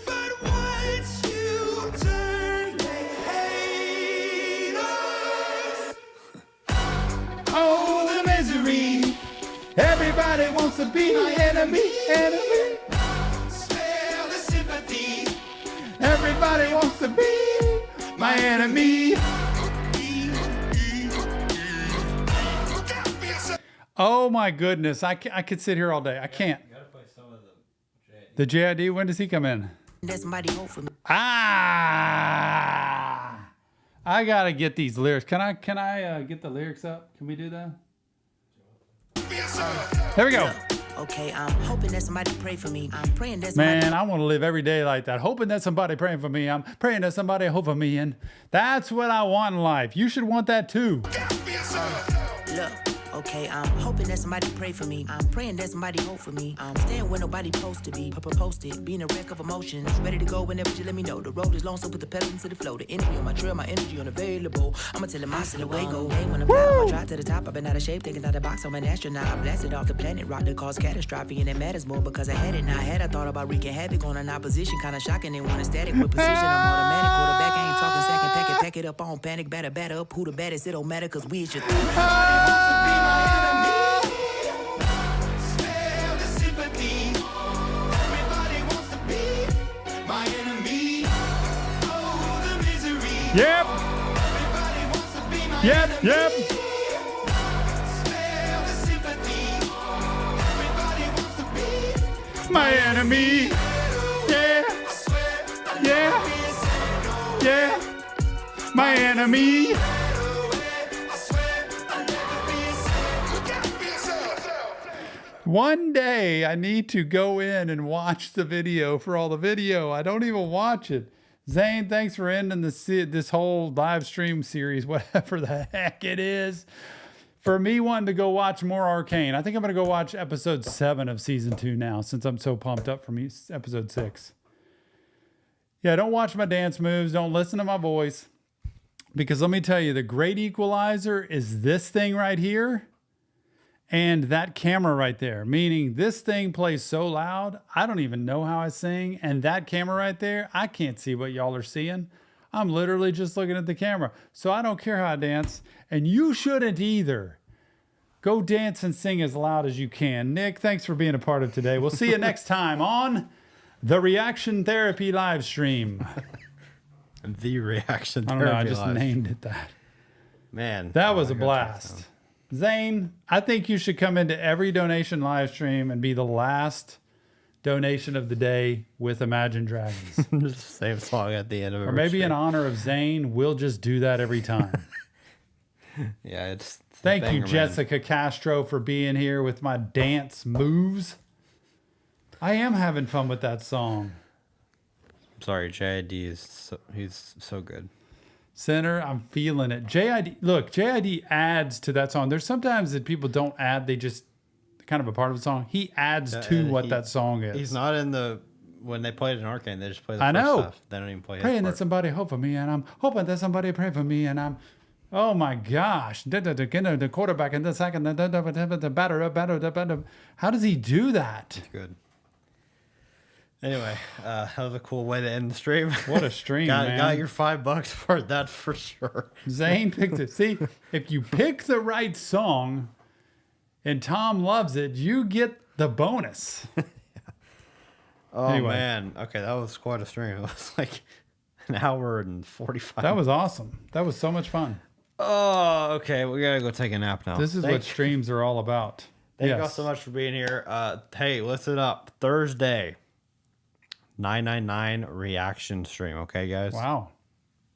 but once you turn, they hate us. Oh, the misery. Everybody wants to be my enemy. Enemy. Smell the sympathy. Everybody wants to be my enemy. Look out for yourself. Oh my goodness. I could sit here all day. I can't. You gotta play some of The JID, when does he come in? There's somebody hope for me. Ah! I gotta get these lyrics. Can I get the lyrics up? Can we do that? There we go. Okay, I'm hoping that somebody pray for me. I'm praying that somebody. Man, I want to live every day like that. Hoping that somebody praying for me. I'm praying that somebody hope for me. And that's what I want in life. You should want that too. Look, Okay, I'm hoping that somebody pray for me. I'm praying that somebody hope for me. I'm staying where nobody supposed to be. Posted, being a wreck of emotions. Ready to go whenever you let me know. The road is long, so put the pedal into the flow. The energy on my trail, my energy unavailable. I'ma tell him I still away go. Hey, when I'm down, I'ma try to the top. I've been out of shape, taking out the box. I'm an astronaut. I blasted off the planet, rock that caused catastrophe, and it matters more because I had it. Now I had, I thought about wreaking havoc on an opposition, kinda shocking. They want a static with precision. I'm automatic, quarterback. I ain't talking second, pack it up on panic, batter up. Who the baddest? It don't matter, cause we is your Yep. Yep. My enemy. Yeah. My enemy. One day I need to go in and watch the video for all the video. I don't even watch it. Zane, thanks for ending this whole live stream series, whatever the heck it is. For me wanting to go watch more Arcane. I think I'm going to go watch episode 7 of season 2 now, since I'm so pumped up for episode 6. Yeah, don't watch my dance moves. Don't listen to my voice. Because let me tell you, the great equalizer is this thing right here and that camera right there. Meaning this thing plays so loud, I don't even know how I sing. And that camera right there, I can't see what y'all are seeing. I'm literally just looking at the camera. So I don't care how I dance. And you shouldn't either. Go dance and sing as loud as you can. Nick, thanks for being a part of today. We'll see you next time on the Reaction Therapy live stream. The Reaction I Therapy. don't know, I just live. named it that. Man. That was a I gotta blast. Zane, I think you should come into every donation live stream and be the last donation of the day with Imagine Dragons. Just the same song at the end of it. Or maybe in honor of Zane, we'll just do that every time. Yeah, it's Thank you, banger, Jessica Castro, for being here with my dance moves. I am having fun with that song. I'm sorry, JID he's so good. Center, I'm feeling it. JID adds to that song. There's sometimes that people don't add, they just kind of a part of the song. He adds to what that song is. He's not in when they played in Arcane, they just play the I first know. stuff. They don't even play his Praying part. that somebody hope for me, and I'm hoping that somebody pray for me, and I'm, oh my gosh, the quarterback in the second, the batter. How does he do that? Good. Anyway, that was a cool way to end the stream. What a stream, man. Got your $5 for that for sure. Zane picked it. See, if you pick the right song and Tom loves it, you get the bonus. Oh, Anyway. man. Okay, that was quite a stream. It was like an hour and 45 That was awesome. That was so much fun. Oh, okay. We got to go take a nap now. This is what streams are all about. Thank you all Yes. so much for being here. Hey, listen up. Thursday, 999 reaction stream. Okay, guys? Wow.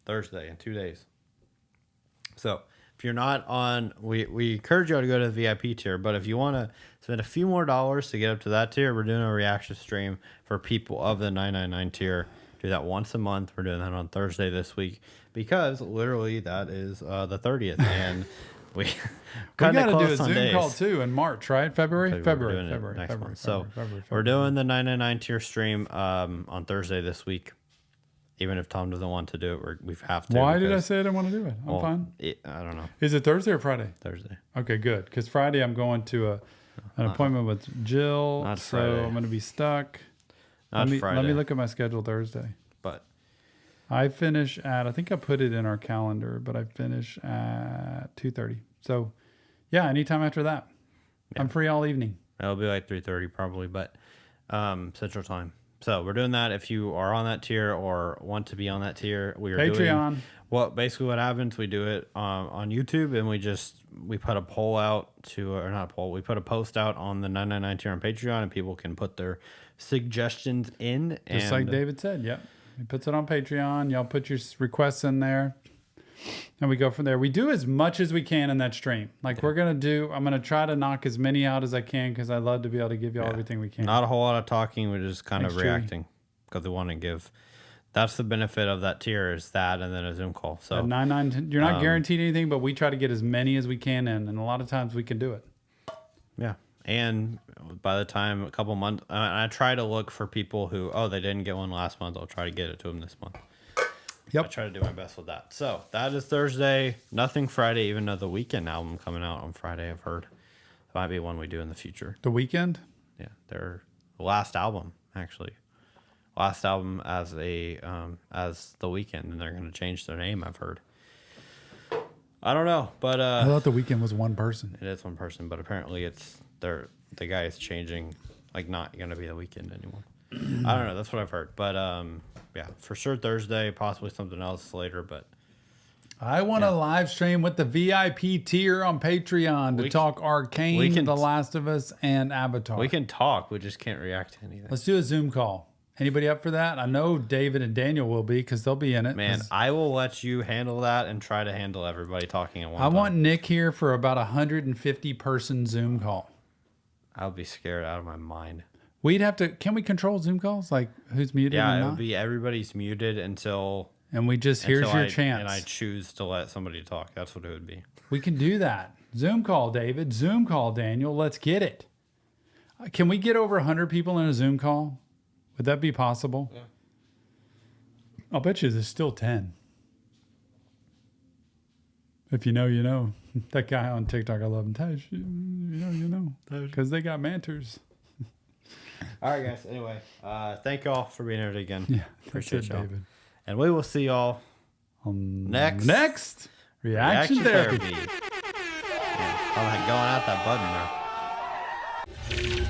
Thursday in 2 days. So if you're not on, we encourage you to go to the VIP tier. But if you want to spend a few more dollars to get up to that tier, we're doing a reaction stream for people of the 999 tier. Do that once a month. We're doing that on Thursday this week because literally that is the 30th, and we got to do a close on Zoom days. call too in March, right? February. We're doing it next month. So we're doing the 999 tier stream on Thursday this week. Even if Tom doesn't want to do it, we have to. Why did I say I didn't want to do it? I'm fine. I don't know. Is it Thursday or Friday? Thursday. Okay, good. Because Friday I'm going to an appointment with Jill, Not so Friday. I'm going to be stuck. Not Let Friday. me look at my schedule Thursday. But I finish at, I think I put it in our calendar, but I finish at 2:30. So, yeah, anytime after that. Yeah. I'm free all evening. it'll be like 3:30 probably, but Central Time. So we're doing that. If you are on that tier or want to be on that tier, we are Patreon. doing basically what happens. We do it on YouTube, and we put a poll out or not a poll. We put a post out on the 999 tier on Patreon, and people can put their suggestions in. Just like David said. Yep. He puts it on Patreon. Y'all put your requests in there. And we go from there. We do as much as we can in that stream. Like I'm going to try to knock as many out as I can because I love to be able to give y'all everything we can. Not a whole lot of talking. We're just kind Thanks, of reacting because we want to give That's the benefit of that tier is that, and then a Zoom call. So At 99, you're not guaranteed anything, but we try to get as many as we can in, and a lot of times we can do it. yeah. And by the time a couple months, I try to look for people who, they didn't get one last month. I'll try to get it to them this month. Yep. I try to do my best with that. So that is Thursday. Nothing Friday, even though the Weekend album coming out on Friday, I've heard. It might be one we do in the future. The Weekend? Yeah, their last album, actually. Last album as the Weekend, and they're going to change their name, I've heard. I don't know, but I thought The Weekend was one person. it is one person, but apparently it's the guy is changing, like not going to be The Weekend anymore. I don't know. That's what I've heard, but yeah, for sure Thursday, possibly something else later, but I want to live stream with the VIP tier on Patreon to talk Arcane, The Last of Us, and Avatar. we can talk. We just can't react to anything. Let's do a Zoom call. Anybody up for that? I know David and Daniel will be because they'll be in it. Man, I will let you handle that and try to handle everybody talking at one time. I want Nick here for about 150 person Zoom call. I'll be scared out of my mind. We'd have to. Can we control Zoom calls? Like who's muted? Yeah, and it not? would be everybody's muted until. And we just here's your I, chance. And I choose to let somebody talk. That's what it would be. We can do that. Zoom call, David. Zoom call, Daniel. Let's get it. Can we get over 100 people in a Zoom call? Would that be possible? Yeah. I'll bet you there's still 10. If you know, you know. That guy on TikTok, I love him. Taj, you know. Because they got manters. All right, guys. Anyway, thank y'all for being here again. Yeah, appreciate y'all. David. And we will see y'all next Reaction Therapy. Yeah, I'm going out that button there.